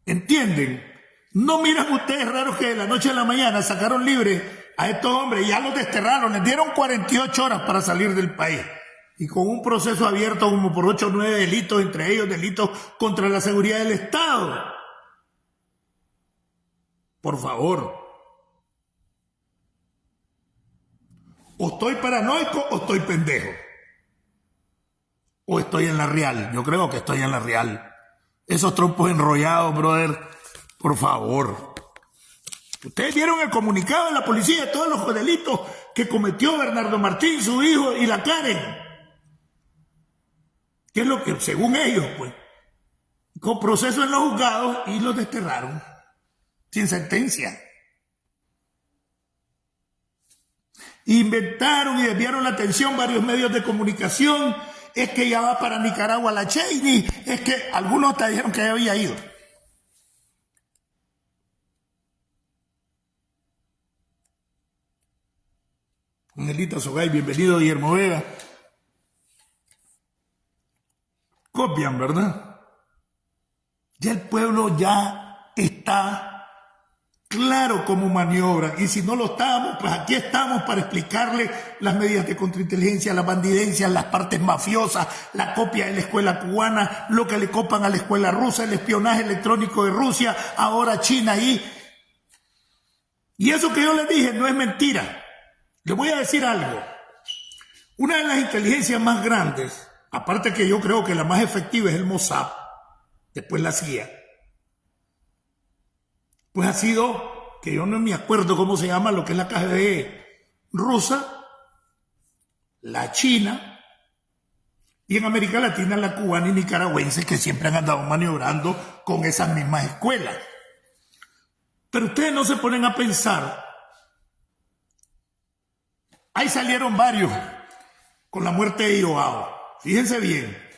¿Entienden? No miran ustedes raros que de la noche a la mañana sacaron libre a estos hombres, ya los desterraron, les dieron 48 horas para salir del país. Y con un proceso abierto como por 8 o 9 delitos, entre ellos delitos contra la seguridad del Estado. Por favor. O estoy paranoico o estoy pendejo. O estoy en la real. Yo creo que estoy en la real. Esos trompos enrollados, brother. Por favor. Ustedes vieron el comunicado de la policía de todos los delitos que cometió Bernardo Martín, su hijo, y la Karen. ¿Qué es lo que, según ellos, pues, con proceso en los juzgados y los desterraron sin sentencia? Inventaron y desviaron la atención varios medios de comunicación. Es que ya va para Nicaragua la Cheney. Es que algunos hasta dijeron que ya había ido. Angelita Sogay, bienvenido Guillermo Vega. Copian, ¿verdad? Ya el pueblo ya está claro cómo maniobra. Y si no lo estábamos, pues aquí estamos para explicarle las medidas de contrainteligencia, las bandidencias, las partes mafiosas, la copia de la escuela cubana, lo que le copan a la escuela rusa, el espionaje electrónico de Rusia, ahora China ahí. Y eso que yo les dije no es mentira. Les voy a decir algo. Una de las inteligencias más grandes, aparte que yo creo que la más efectiva es el Mossad, después la CIA, pues ha sido, que yo no me acuerdo cómo se llama, lo que es la KGB rusa, la china, y en América Latina la cubana y nicaragüense, que siempre han andado maniobrando con esas mismas escuelas. Pero ustedes no se ponen a pensar. Ahí salieron varios con la muerte de Joao. Fíjense bien.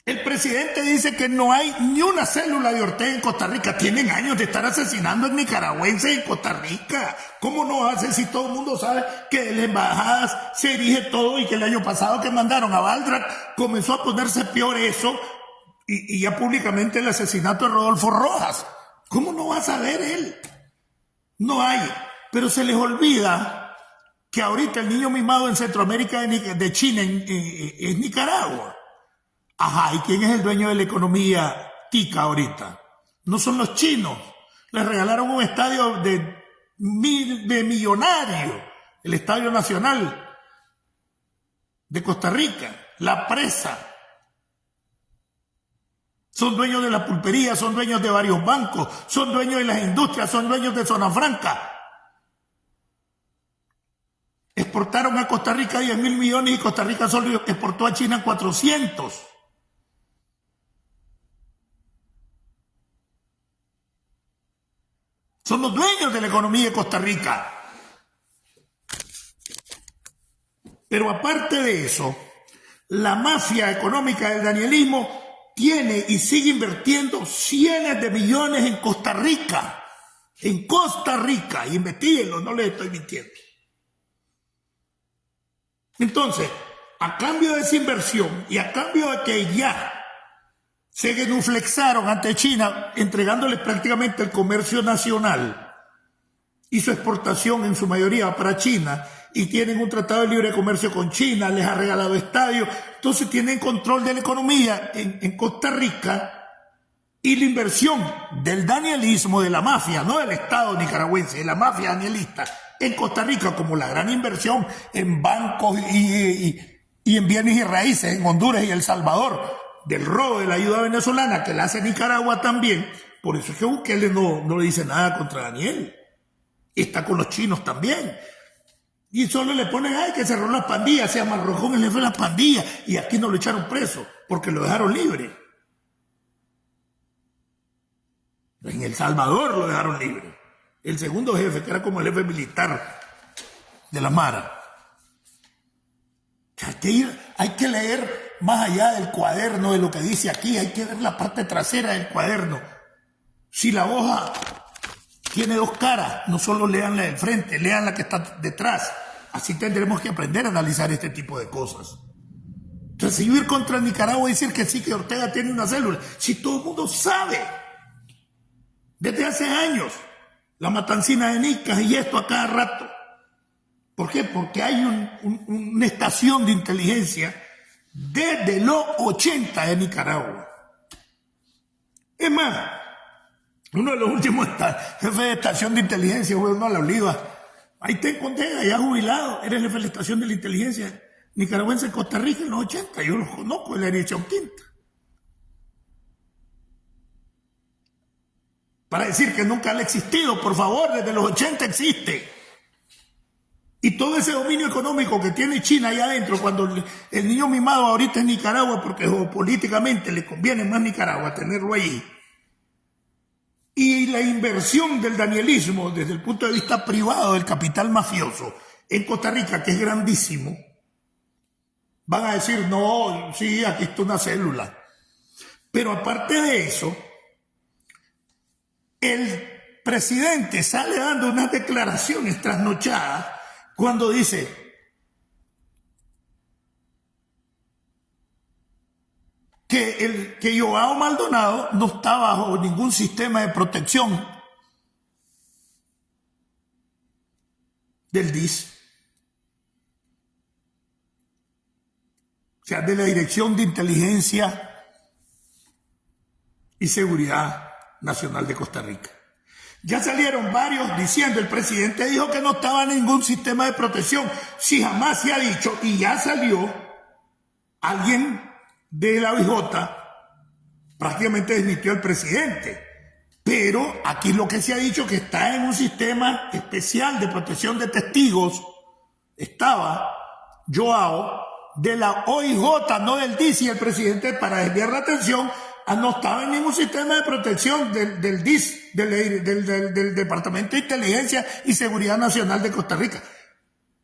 El presidente dice que no hay ni una célula de Ortega en Costa Rica. Tienen años de estar asesinando a nicaragüenses en Costa Rica. ¿Cómo no hace si todo el mundo sabe que de las embajadas se dirige todo y que el año pasado que mandaron a Baldrack comenzó a ponerse peor eso y ya públicamente el asesinato de Rodolfo Rojas? ¿Cómo no va a saber él? No hay. Pero se les olvida que ahorita el niño mimado en Centroamérica de China es Nicaragua. Ajá, ¿y quién es el dueño de la economía tica ahorita? No son los chinos. Les regalaron un estadio de millonario, el Estadio Nacional de Costa Rica, La Presa. Son dueños de la pulpería, son dueños de varios bancos, son dueños de las industrias, son dueños de Zona Franca. Exportaron a Costa Rica 10.000 millones y Costa Rica solo exportó a China 400. Son los dueños de la economía de Costa Rica. Pero aparte de eso, la mafia económica del danielismo tiene y sigue invirtiendo cientos de millones en Costa Rica. En Costa Rica, investíguenlo, no les estoy mintiendo. Entonces, a cambio de esa inversión y a cambio de que ya se genuflexaron ante China, entregándoles prácticamente el comercio nacional y su exportación en su mayoría para China, y tienen un tratado de libre comercio con China, les ha regalado estadios, entonces tienen control de la economía en Costa Rica, y la inversión del danielismo, de la mafia, no del Estado nicaragüense, de la mafia danielista, en Costa Rica, como la gran inversión en bancos y en bienes y raíces en Honduras y El Salvador, del robo de la ayuda venezolana que la hace Nicaragua también. Por eso es que Bukele no le dice nada contra Daniel. Está con los chinos también. Y solo le ponen, ay, que cerró las pandillas, se amarró con el jefe de las pandillas, y aquí no lo echaron preso, porque lo dejaron libre. En El Salvador lo dejaron libre. El segundo jefe, que era como el jefe militar de la Mara. Hay que leer más allá del cuaderno, de lo que dice aquí, hay que ver la parte trasera del cuaderno. Si la hoja tiene dos caras, no solo lean la del frente, lean la que está detrás. Así tendremos que aprender a analizar este tipo de cosas. Entonces, ir contra Nicaragua y decir que sí, que Ortega tiene una célula, si todo el mundo sabe, desde hace años, la matancina de Nicas y esto a cada rato. ¿Por qué? Porque hay una estación de inteligencia desde los 80 de Nicaragua. Es más, uno de los últimos jefes de estación de inteligencia fue uno a la Oliva. Ahí está en Condega, ya jubilado, era el jefe de la estación de la inteligencia nicaragüense en Costa Rica en los 80. Yo lo conozco, en la dirección quinta. Para decir que nunca ha existido, por favor, desde los 80 existe. Y todo ese dominio económico que tiene China allá adentro, cuando el niño mimado ahorita es Nicaragua, porque geopolíticamente le conviene más Nicaragua tenerlo allí. Y la inversión del danielismo desde el punto de vista privado del capital mafioso en Costa Rica, que es grandísimo, van a decir, no, sí, aquí está una célula. Pero aparte de eso, el presidente sale dando unas declaraciones trasnochadas cuando dice que Joao Maldonado no está bajo ningún sistema de protección del DIS, o sea, de la Dirección de Inteligencia y Seguridad Nacional de Costa Rica. Ya salieron varios diciendo, el presidente dijo que no estaba en ningún sistema de protección, si jamás se ha dicho, y ya salió alguien de la OIJ, prácticamente desmintió al presidente, pero aquí lo que se ha dicho que está en un sistema especial de protección de testigos, estaba Joao de la OIJ, no del DIS, y el presidente, para desviar la atención, no estaba en ningún sistema de protección del DIS, del Departamento de Inteligencia y Seguridad Nacional de Costa Rica.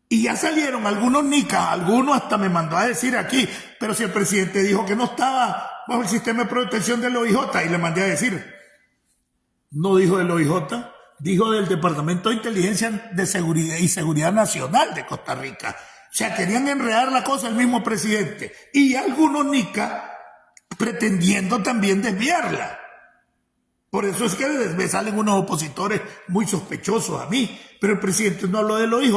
Y ya salieron algunos nicas, algunos hasta me mandó a decir aquí, pero si el presidente dijo que no estaba bajo el sistema de protección del OIJ, y le mandé a decir, no dijo del OIJ, dijo del Departamento de Inteligencia de Seguridad y Seguridad Nacional de Costa Rica. O sea, querían enredar la cosa el mismo presidente. Y algunos nicas pretendiendo también desviarla. Por eso es que me salen unos opositores muy sospechosos a mí, pero el presidente no habló del OIJ,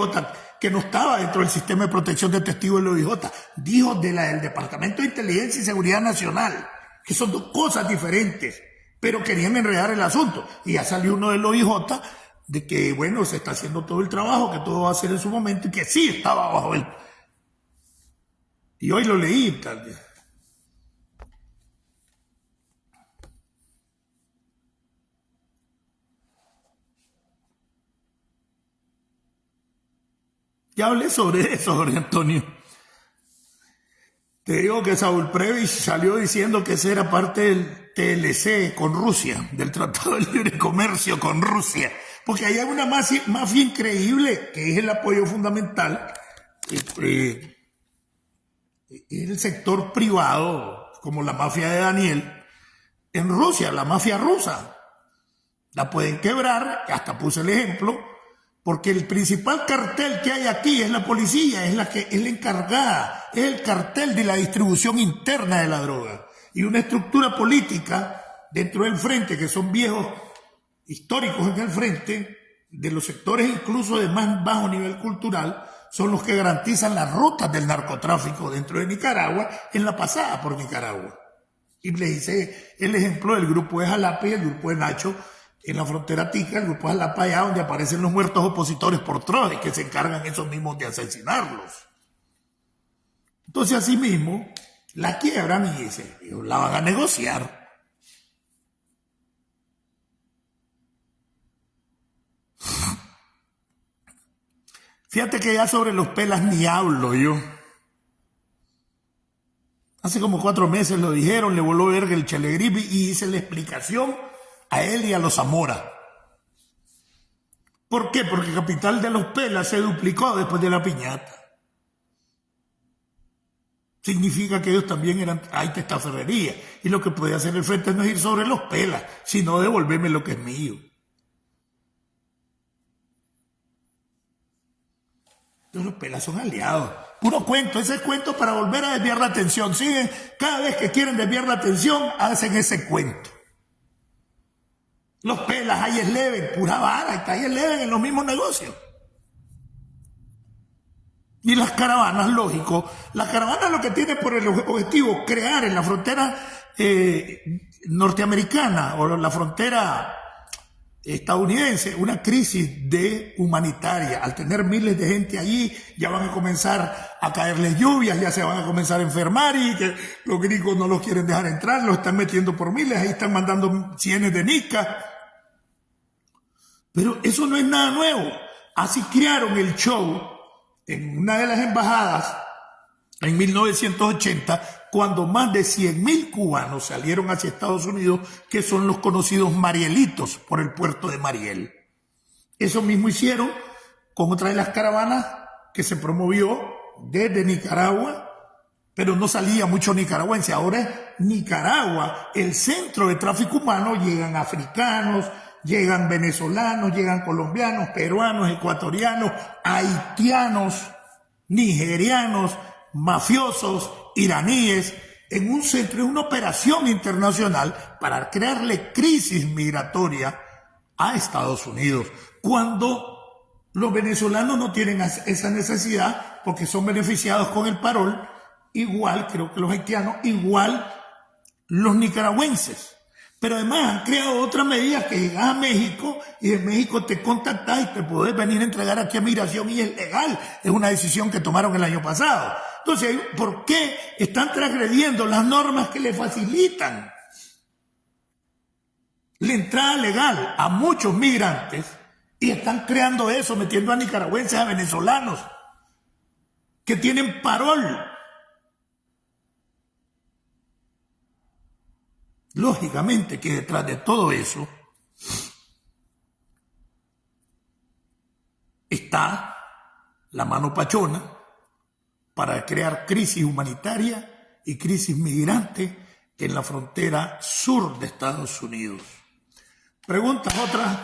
que no estaba dentro del sistema de protección de testigos del OIJ, dijo del Departamento de Inteligencia y Seguridad Nacional, que son dos cosas diferentes, pero querían enredar el asunto. Y ya salió uno del OIJ de que, bueno, se está haciendo todo el trabajo, que todo va a ser en su momento, y que sí estaba bajo él. Y hoy lo leí, tal vez. Ya hablé sobre eso, Jorge Antonio. Te digo que Saúl Previs salió diciendo que esa era parte del TLC con Rusia, del Tratado de Libre Comercio con Rusia, porque ahí hay una mafia increíble, que es el apoyo fundamental, el sector privado, como la mafia de Daniel, en Rusia, la mafia rusa. La pueden quebrar, hasta puse el ejemplo, porque el principal cartel que hay aquí es la policía, es la encargada, es el cartel de la distribución interna de la droga. Y una estructura política dentro del frente, que son viejos históricos en el frente, de los sectores incluso de más bajo nivel cultural, son los que garantizan las rutas del narcotráfico dentro de Nicaragua en la pasada por Nicaragua. Y les hice el ejemplo del grupo de Jalapa y el grupo de Nacho en la frontera tica, el grupo de Jalapa allá donde aparecen los muertos opositores por trojes que se encargan esos mismos de asesinarlos. Entonces así mismo la quiebran y dicen, la van a negociar. Fíjate que ya sobre los pelas ni hablo yo. Hace como 4 meses lo dijeron, le voló verga el Chalegripi y hice la explicación a él y a los Zamora. ¿Por qué? Porque el capital de los pelas se duplicó después de la piñata. Significa que ellos también eran, hay testaferrería. Y lo que puede hacer el frente no es ir sobre los pelas, sino devolverme lo que es mío. Los pelas son aliados. Puro cuento, ese es cuento para volver a desviar la atención. Siguen, cada vez que quieren desviar la atención, hacen ese cuento. Los pelas, ahí es Leven, pura vara, ahí es Leven en los mismos negocios. Y las caravanas, lógico, las caravanas lo que tienen por el objetivo crear en la frontera norteamericana o la frontera estadounidense una crisis humanitaria. Al tener miles de gente allí, ya van a comenzar a caerles lluvias, ya se van a comenzar a enfermar y que los gringos no los quieren dejar entrar, los están metiendo por miles, ahí están mandando cienes de nica. Pero eso no es nada nuevo. Así crearon el show en una de las embajadas en 1980, cuando más de 100.000 cubanos salieron hacia Estados Unidos, que son los conocidos Marielitos por el puerto de Mariel. Eso mismo hicieron con otra de las caravanas que se promovió desde Nicaragua, pero no salía mucho nicaragüense. Ahora es Nicaragua el centro de tráfico humano. Llegan africanos, llegan venezolanos, llegan colombianos, peruanos, ecuatorianos, haitianos, nigerianos, mafiosos, iraníes, en un centro, en una operación internacional para crearle crisis migratoria a Estados Unidos, cuando los venezolanos no tienen esa necesidad porque son beneficiados con el parol, igual creo que los haitianos, igual los nicaragüenses. Pero además han creado otras medidas que llegas a México y de México te contactas y te podés venir a entregar aquí a migración y es legal. Es una decisión que tomaron el año pasado. Entonces, ¿por qué están transgrediendo las normas que le facilitan la entrada legal a muchos migrantes y están creando eso, metiendo a nicaragüenses, a venezolanos que tienen parol? Lógicamente que detrás de todo eso está la mano pachona para crear crisis humanitaria y crisis migrante en la frontera sur de Estados Unidos. Preguntas otras.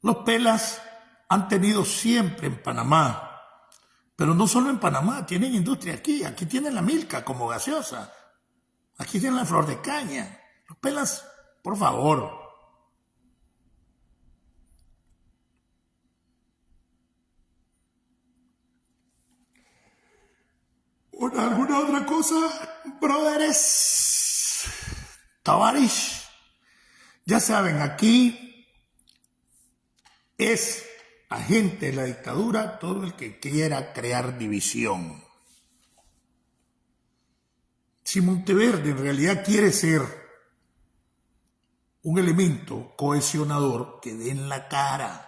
Los pelas han tenido siempre en Panamá, pero no solo en Panamá, tienen industria aquí. Aquí tienen la milca como gaseosa. Aquí tienen la flor de caña. Los pelas, por favor. ¿Alguna otra cosa, brothers? Tavarish. Ya saben, aquí es agente de la dictadura todo el que quiera crear división. Si Monteverde en realidad quiere ser un elemento cohesionador, que den la cara,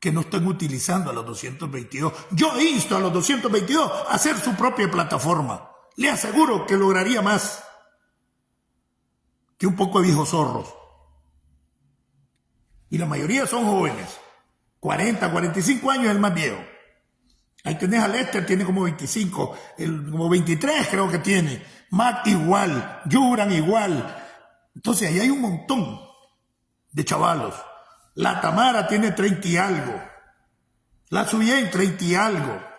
que no estén utilizando a los 222. Yo insto a los 222 a hacer su propia plataforma. Le aseguro que lograría más que un poco de viejos zorros. Y la mayoría son jóvenes. 40, 45 años es el más viejo. Ahí tenés a Lester, tiene como 25, como 23 creo que tiene. Mac igual, Yuran igual. Entonces ahí hay un montón de chavalos. La Tamara tiene 30 y algo. La Suyen 30 y algo.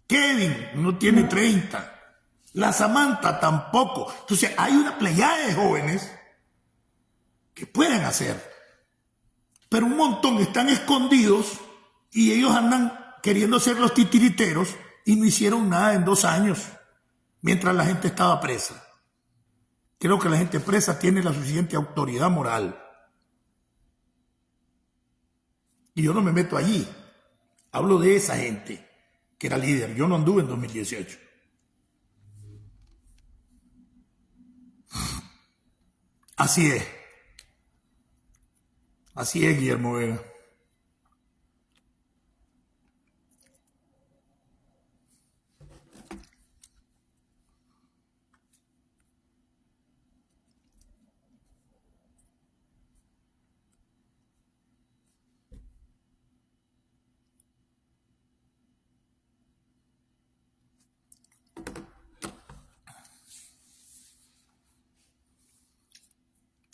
Kevin no tiene 30. La Samantha tampoco. Entonces hay una plejada de jóvenes que pueden hacer. Pero un montón están escondidos y ellos andan queriendo ser los titiriteros y no hicieron nada en 2 años mientras la gente estaba presa. Creo que la gente presa tiene la suficiente autoridad moral. Y yo no me meto allí. Hablo de esa gente que era líder. Yo no anduve en 2018. Así es. Así es, Guillermo Vega.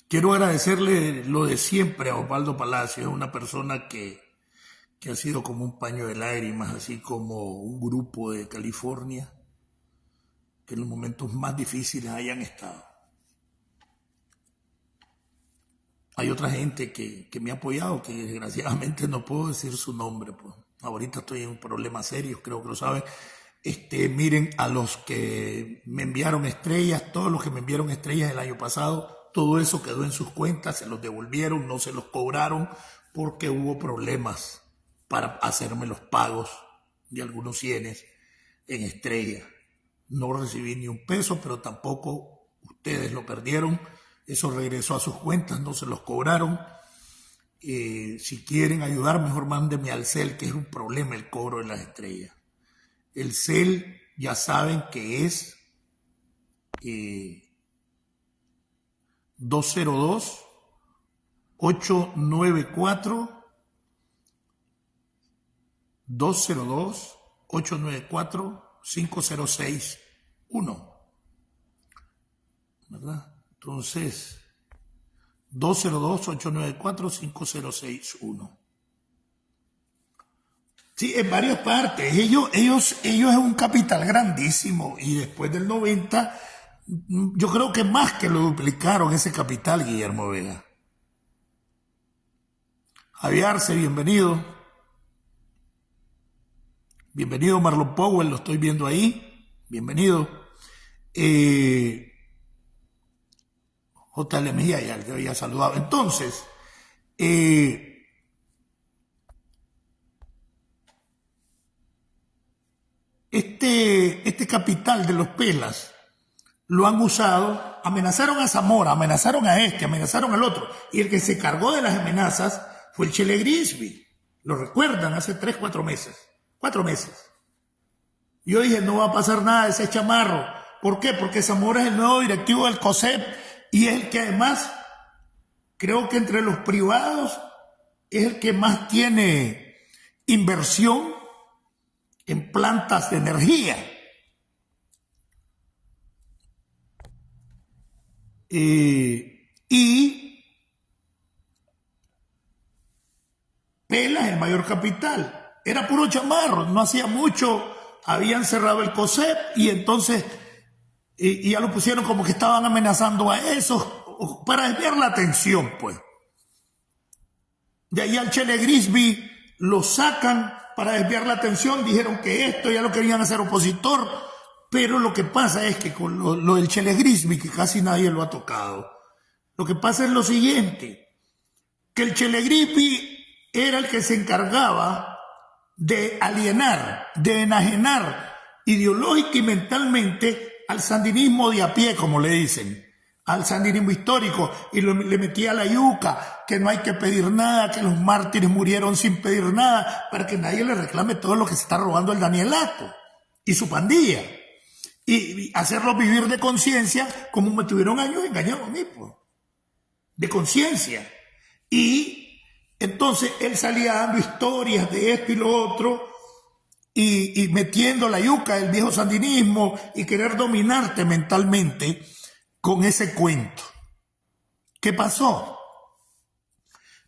Quiero agradecerle lo de siempre a Osvaldo Palacio. Es una persona que ha sido como un paño de lágrimas, así como un grupo de California, que en los momentos más difíciles hayan estado. Hay otra gente que me ha apoyado, que desgraciadamente no puedo decir su nombre, pues. Ahorita estoy en un problema serio, creo que lo saben. Miren, a los que me enviaron estrellas, todos los que me enviaron estrellas el año pasado, todo eso quedó en sus cuentas, se los devolvieron, no se los cobraron porque hubo problemas para hacerme los pagos de algunos yenes en estrellas. No recibí ni un peso, pero tampoco ustedes lo perdieron. Eso regresó a sus cuentas, no se los cobraron. Si quieren ayudar, mejor mándenme al CEL, que es un problema el cobro de las estrellas. El CEL ya saben que es 202-894-5061, ¿verdad? Entonces, 202-894-5061. Sí, en varias partes. Ellos es un capital grandísimo y después del 90, yo creo que más que lo duplicaron ese capital, Guillermo Vega. Javier Arce, bienvenido. Bienvenido Marlon Powell, lo estoy viendo ahí. Bienvenido. JL Mejía, ya le había saludado. Entonces, este capital de los pelas lo han usado, amenazaron a Zamora, amenazaron a amenazaron al otro, y el que se cargó de las amenazas fue el Chele Grisby. Lo recuerdan, hace 3-4 meses. 4 meses. Yo dije, no va a pasar nada de ese chamarro. ¿Por qué? Porque Zamora es el nuevo directivo del COSEP y es el que además, creo que entre los privados, es el que más tiene inversión en plantas de energía. Y Pelas, el mayor capital, era puro chamarro, no hacía mucho, habían cerrado el COSEP y entonces y ya lo pusieron como que estaban amenazando a eso para desviar la atención, pues. De ahí al Chele Grisby lo sacan para desviar la atención, dijeron que esto ya lo querían hacer opositor, pero lo que pasa es que con lo del Chele Grisby, que casi nadie lo ha tocado, lo que pasa es lo siguiente, que el Chele Grisby era el que se encargaba de alienar, de enajenar ideológica y mentalmente al sandinismo de a pie, como le dicen, al sandinismo histórico, y le metía la yuca, que no hay que pedir nada, que los mártires murieron sin pedir nada, para que nadie le reclame todo lo que se está robando el Danielato y su pandilla, y hacerlos vivir de conciencia, como me tuvieron años engañados a mí, pues, de conciencia. Y Entonces él salía dando historias de esto y lo otro y metiendo la yuca del viejo sandinismo y querer dominarte mentalmente con ese cuento. ¿Qué pasó?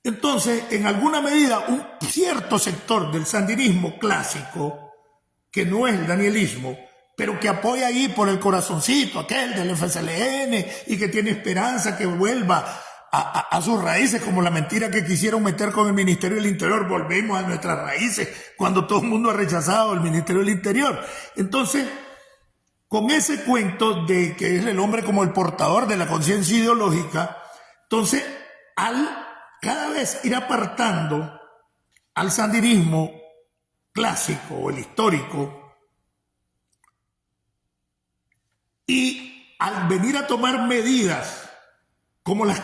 Entonces, en alguna medida, un cierto sector del sandinismo clásico, que no es el danielismo, pero que apoya ahí por el corazoncito aquel del FSLN y que tiene esperanza que vuelva a sus raíces, como la mentira que quisieron meter con el Ministerio del Interior, volvemos a nuestras raíces, cuando todo el mundo ha rechazado el Ministerio del Interior. Entonces, con ese cuento de que es el hombre como el portador de la conciencia ideológica, entonces, al cada vez ir apartando al sandinismo clásico o el histórico, y al venir a tomar medidas como las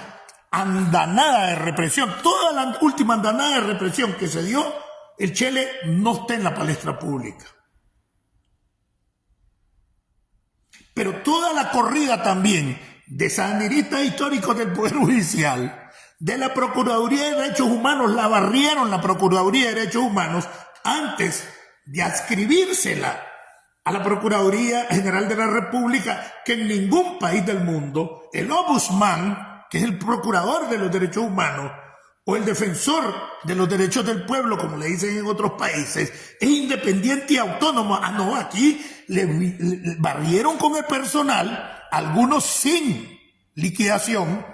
andanada de represión, toda la última andanada de represión que se dio, el Chele no está en la palestra pública. Pero toda la corrida también de sandinistas históricos del Poder Judicial, de la Procuraduría de Derechos Humanos, la barrieron la Procuraduría de Derechos Humanos antes de adscribírsela a la Procuraduría General de la República, que en ningún país del mundo el ombudsman, que es el procurador de los derechos humanos, o el defensor de los derechos del pueblo, como le dicen en otros países, es independiente y autónomo. Ah, no, aquí le barrieron con el personal, algunos sin liquidación,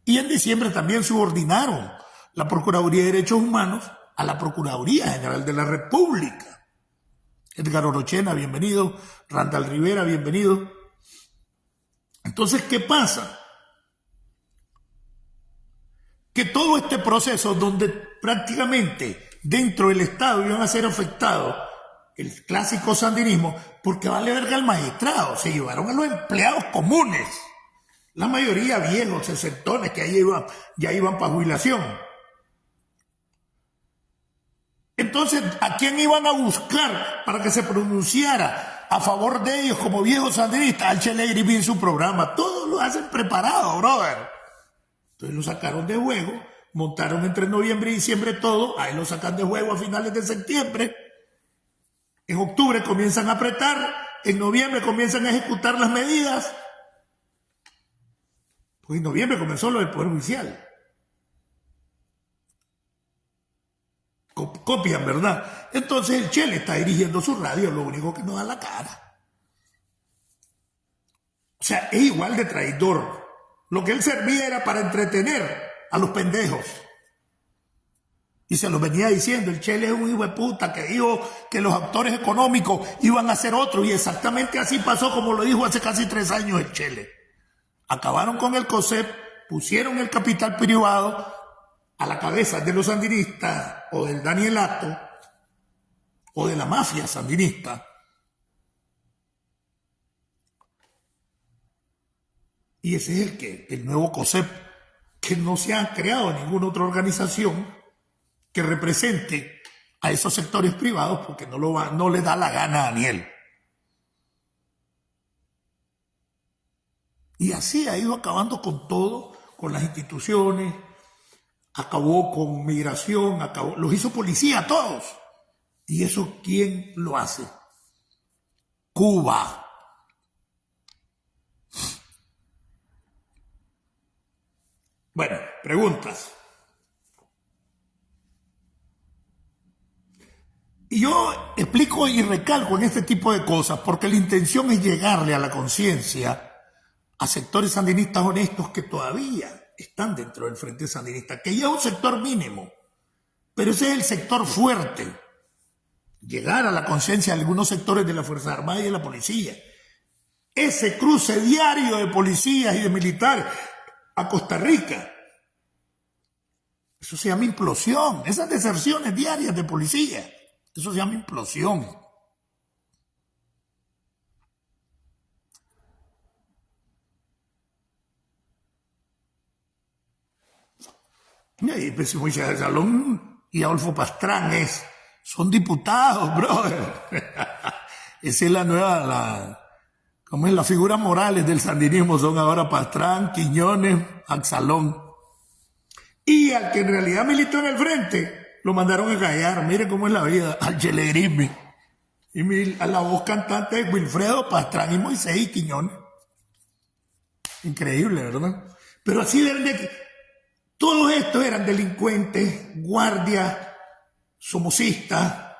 y en diciembre también subordinaron la Procuraduría de Derechos Humanos a la Procuraduría General de la República. Edgar Orochena, bienvenido. Randall Rivera, bienvenido. Entonces, ¿qué pasa? Que todo este proceso donde prácticamente dentro del Estado iban a ser afectados el clásico sandinismo, porque vale verga el magistrado, se llevaron a los empleados comunes, la mayoría viejos, sesentones que ya iban para jubilación. Entonces, ¿a quién iban a buscar para que se pronunciara a favor de ellos como viejos sandinistas? Al Chele Griví en su programa. Todos lo hacen preparado, brother. Entonces lo sacaron de juego, montaron entre noviembre y diciembre todo, ahí lo sacan de juego a finales de septiembre, en octubre comienzan a apretar, en noviembre comienzan a ejecutar las medidas, pues en noviembre comenzó lo del Poder Judicial. Copian, ¿verdad? Entonces el Chele está dirigiendo su radio, lo único que no da la cara. O sea, es igual de traidor. Lo que él servía era para entretener a los pendejos. Y se los venía diciendo, el Chele es un hijo de puta que dijo que los actores económicos iban a ser otros. Y exactamente así pasó, como lo dijo hace casi 3 años el Chele. Acabaron con el COSEP, pusieron el capital privado a la cabeza de los sandinistas o del Danielato o de la mafia sandinista. Y ese es el nuevo COSEP, que no se ha creado ninguna otra organización que represente a esos sectores privados, porque no le da la gana a Daniel. Y así ha ido acabando con todo, con las instituciones, acabó con migración, los hizo policía a todos. ¿Y eso quién lo hace? Cuba. Bueno, preguntas. Y yo explico y recalco en este tipo de cosas porque la intención es llegarle a la conciencia a sectores sandinistas honestos que todavía están dentro del Frente Sandinista, que ya es un sector mínimo, pero ese es el sector fuerte. Llegar a la conciencia de algunos sectores de la Fuerza Armada y de la policía. Ese cruce diario de policías y de militares a Costa Rica. Eso se llama implosión. Esas deserciones diarias de policía. Eso se llama implosión. Y ahí pues, Moisés Salón y Adolfo Pastrán son diputados, brother. Esa es la nueva, ¿cómo es? Las figuras morales del sandinismo son ahora Pastrán, Quiñones, Axalón. Y al que en realidad militó en el frente, lo mandaron a callar. Mire cómo es la vida, al Chelegrismi. Y a la voz cantante de Wilfredo Pastrán y Moisés y Quiñones. Increíble, ¿verdad? Pero así todos estos eran delincuentes, guardias, somocistas.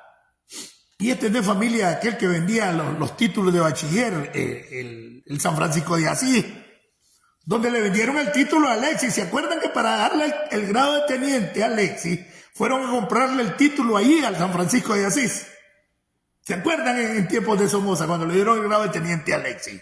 Y este es de familia de aquel que vendía los títulos de bachiller, el San Francisco de Asís, donde le vendieron el título a Alexis. ¿Se acuerdan que para darle el grado de teniente a Alexis, fueron a comprarle el título allí al San Francisco de Asís? ¿Se acuerdan en tiempos de Somoza, cuando le dieron el grado de teniente a Alexis?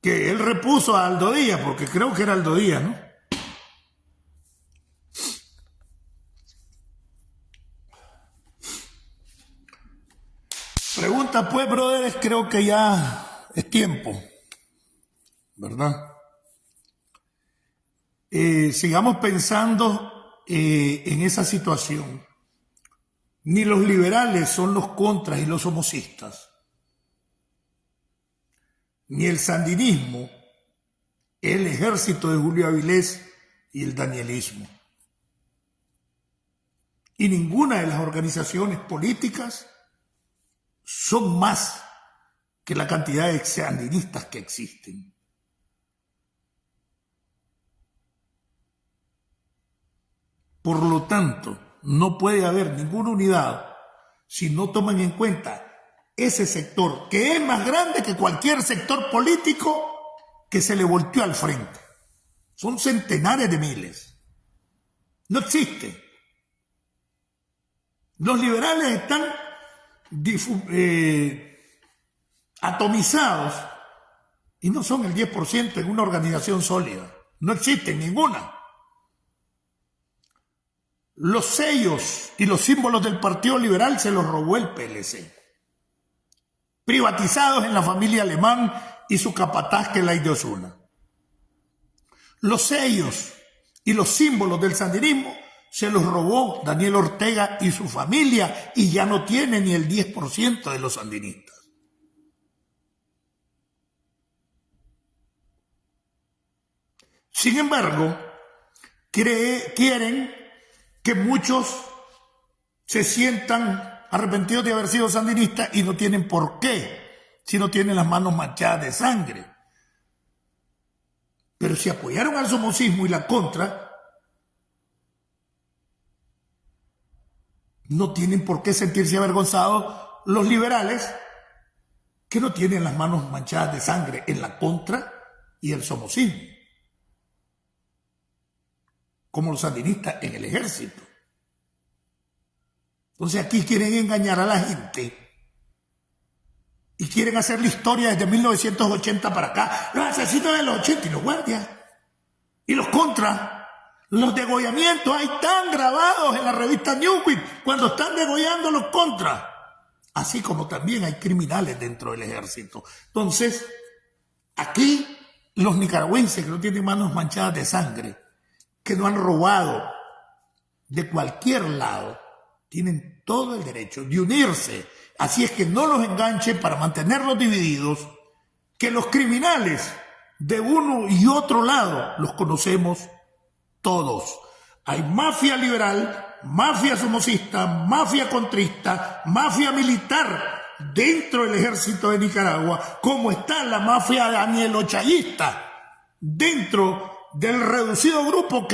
Que él repuso a Aldo Díaz, porque creo que era Aldo Díaz, ¿no? Pregunta pues, brothers, creo que ya es tiempo, ¿verdad? Sigamos pensando en esa situación. Ni los liberales son los contras y los somocistas, ni el sandinismo, el ejército de Julio Avilés y el danielismo. Y ninguna de las organizaciones políticas son más que la cantidad de sandinistas que existen. Por lo tanto, no puede haber ninguna unidad si no toman en cuenta ese sector, que es más grande que cualquier sector político que se le volteó al frente. Son centenares de miles. No existe. Los liberales están atomizados y no son el 10% en una organización sólida. No existe ninguna. Los sellos y los símbolos del Partido Liberal se los robó el PLC, privatizados en la familia Alemán y su capataz Kelay de Osuna. Los sellos y los símbolos del sandinismo se los robó Daniel Ortega y su familia, y ya no tiene ni el 10% de los sandinistas. Sin embargo, quieren que muchos se sientan arrepentidos de haber sido sandinistas y no tienen por qué, si no tienen las manos manchadas de sangre. Pero si apoyaron al somocismo y la contra, no tienen por qué sentirse avergonzados los liberales, que no tienen las manos manchadas de sangre en la contra y el somocismo, como los sandinistas en el ejército. Entonces aquí quieren engañar a la gente y quieren hacer la historia desde 1980 para acá. Los asesinos de los 80 y los guardias y los contras. Los degollamientos ahí están grabados en la revista Newsweek cuando están degollando los contras. Así como también hay criminales dentro del ejército. Entonces, aquí los nicaragüenses que no tienen manos manchadas de sangre, que no han robado de cualquier lado, tienen todo el derecho de unirse. Así es que no los enganchen para mantenerlos divididos, que los criminales de uno y otro lado los conocemos todos. Hay mafia liberal, mafia somocista, mafia contrista, mafia militar dentro del ejército de Nicaragua, como está la mafia danielochayista dentro del reducido grupo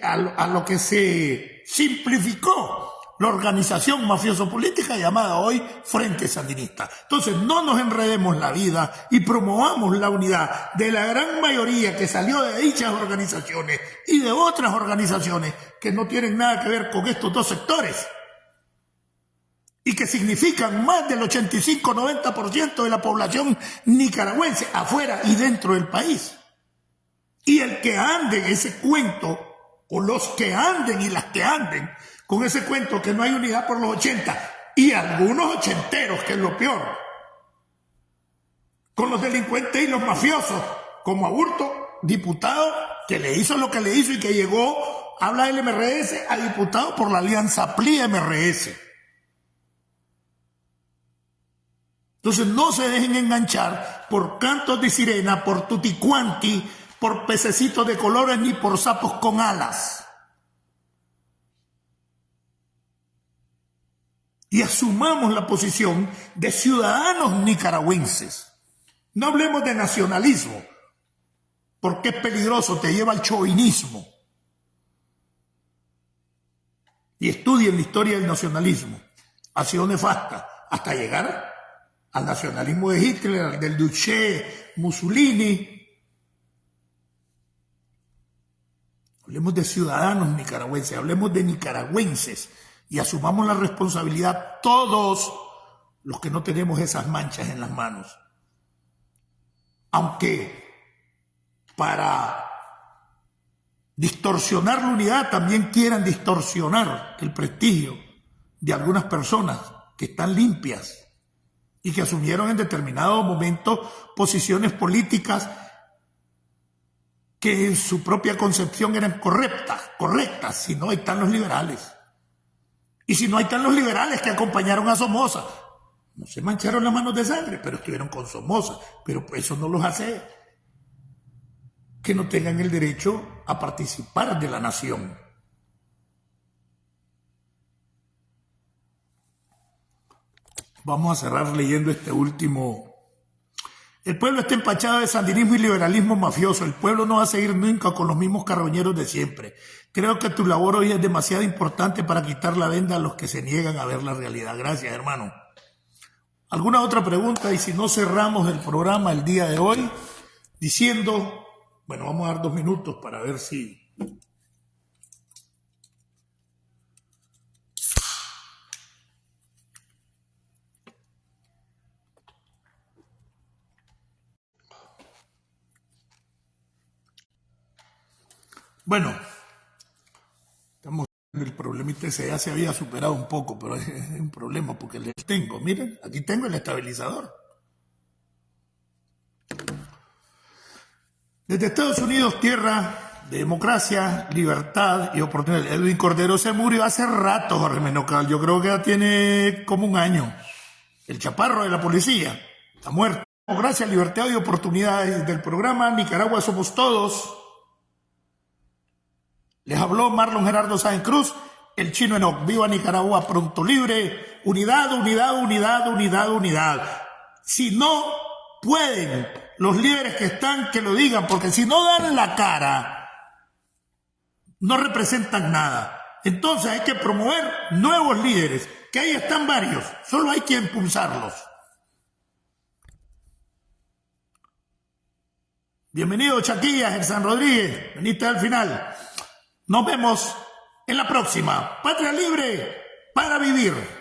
a lo que se simplificó la organización mafioso-política llamada hoy Frente Sandinista. Entonces no nos enredemos la vida y promovamos la unidad de la gran mayoría que salió de dichas organizaciones y de otras organizaciones que no tienen nada que ver con estos dos sectores y que significan más del 85-90% de la población nicaragüense afuera y dentro del país. Y el que ande en ese cuento, o los que anden y las que anden con ese cuento que no hay unidad por los 80, y algunos ochenteros, que es lo peor, con los delincuentes y los mafiosos, como Aburto, diputado, que le hizo lo que le hizo y que llegó, habla del MRS, a diputado por la alianza PLI-MRS. Entonces no se dejen enganchar por cantos de sirena, por tuticuanti, por pececitos de colores ni por sapos con alas. Y asumamos la posición de ciudadanos nicaragüenses. No hablemos de nacionalismo, porque es peligroso, te lleva al chauvinismo. Y estudien la historia del nacionalismo. Ha sido nefasta hasta llegar al nacionalismo de Hitler, del Duce, Mussolini. Hablemos de ciudadanos nicaragüenses, hablemos de nicaragüenses y asumamos la responsabilidad todos los que no tenemos esas manchas en las manos. Aunque para distorsionar la unidad también quieran distorsionar el prestigio de algunas personas que están limpias y que asumieron en determinado momento posiciones políticas que en su propia concepción eran correctas, si no, ahí están los liberales. Y si no, ahí están los liberales que acompañaron a Somoza. No se mancharon las manos de sangre, pero estuvieron con Somoza. Pero eso no los hace que no tengan el derecho a participar de la nación. Vamos a cerrar leyendo este último. El pueblo está empachado de sandinismo y liberalismo mafioso. El pueblo no va a seguir nunca con los mismos carroñeros de siempre. Creo que tu labor hoy es demasiado importante para quitar la venda a los que se niegan a ver la realidad. Gracias, hermano. ¿Alguna otra pregunta? Y si no, cerramos el programa el día de hoy diciendo, bueno, vamos a dar 2 minutos para ver si... Bueno, el problemita ese ya se había superado un poco, pero es un problema porque les tengo, miren, aquí tengo el estabilizador. Desde Estados Unidos, tierra de democracia, libertad y oportunidad. Edwin Cordero se murió hace rato, Jorge Menocal, yo creo que ya tiene como 1 año. El chaparro de la policía está muerto. Democracia, libertad y oportunidades del programa Nicaragua Somos Todos. Les habló Marlon Gerardo Sáenz Cruz, el Chino Enoc. Viva Nicaragua, pronto libre. Unidad, unidad, unidad, unidad, unidad. Si no pueden los líderes que están, que lo digan, porque si no dan la cara, no representan nada. Entonces hay que promover nuevos líderes, que ahí están varios, solo hay que impulsarlos. Bienvenido, Chaquillas, el San Rodríguez, veniste al final. Nos vemos en la próxima. Patria Libre para vivir.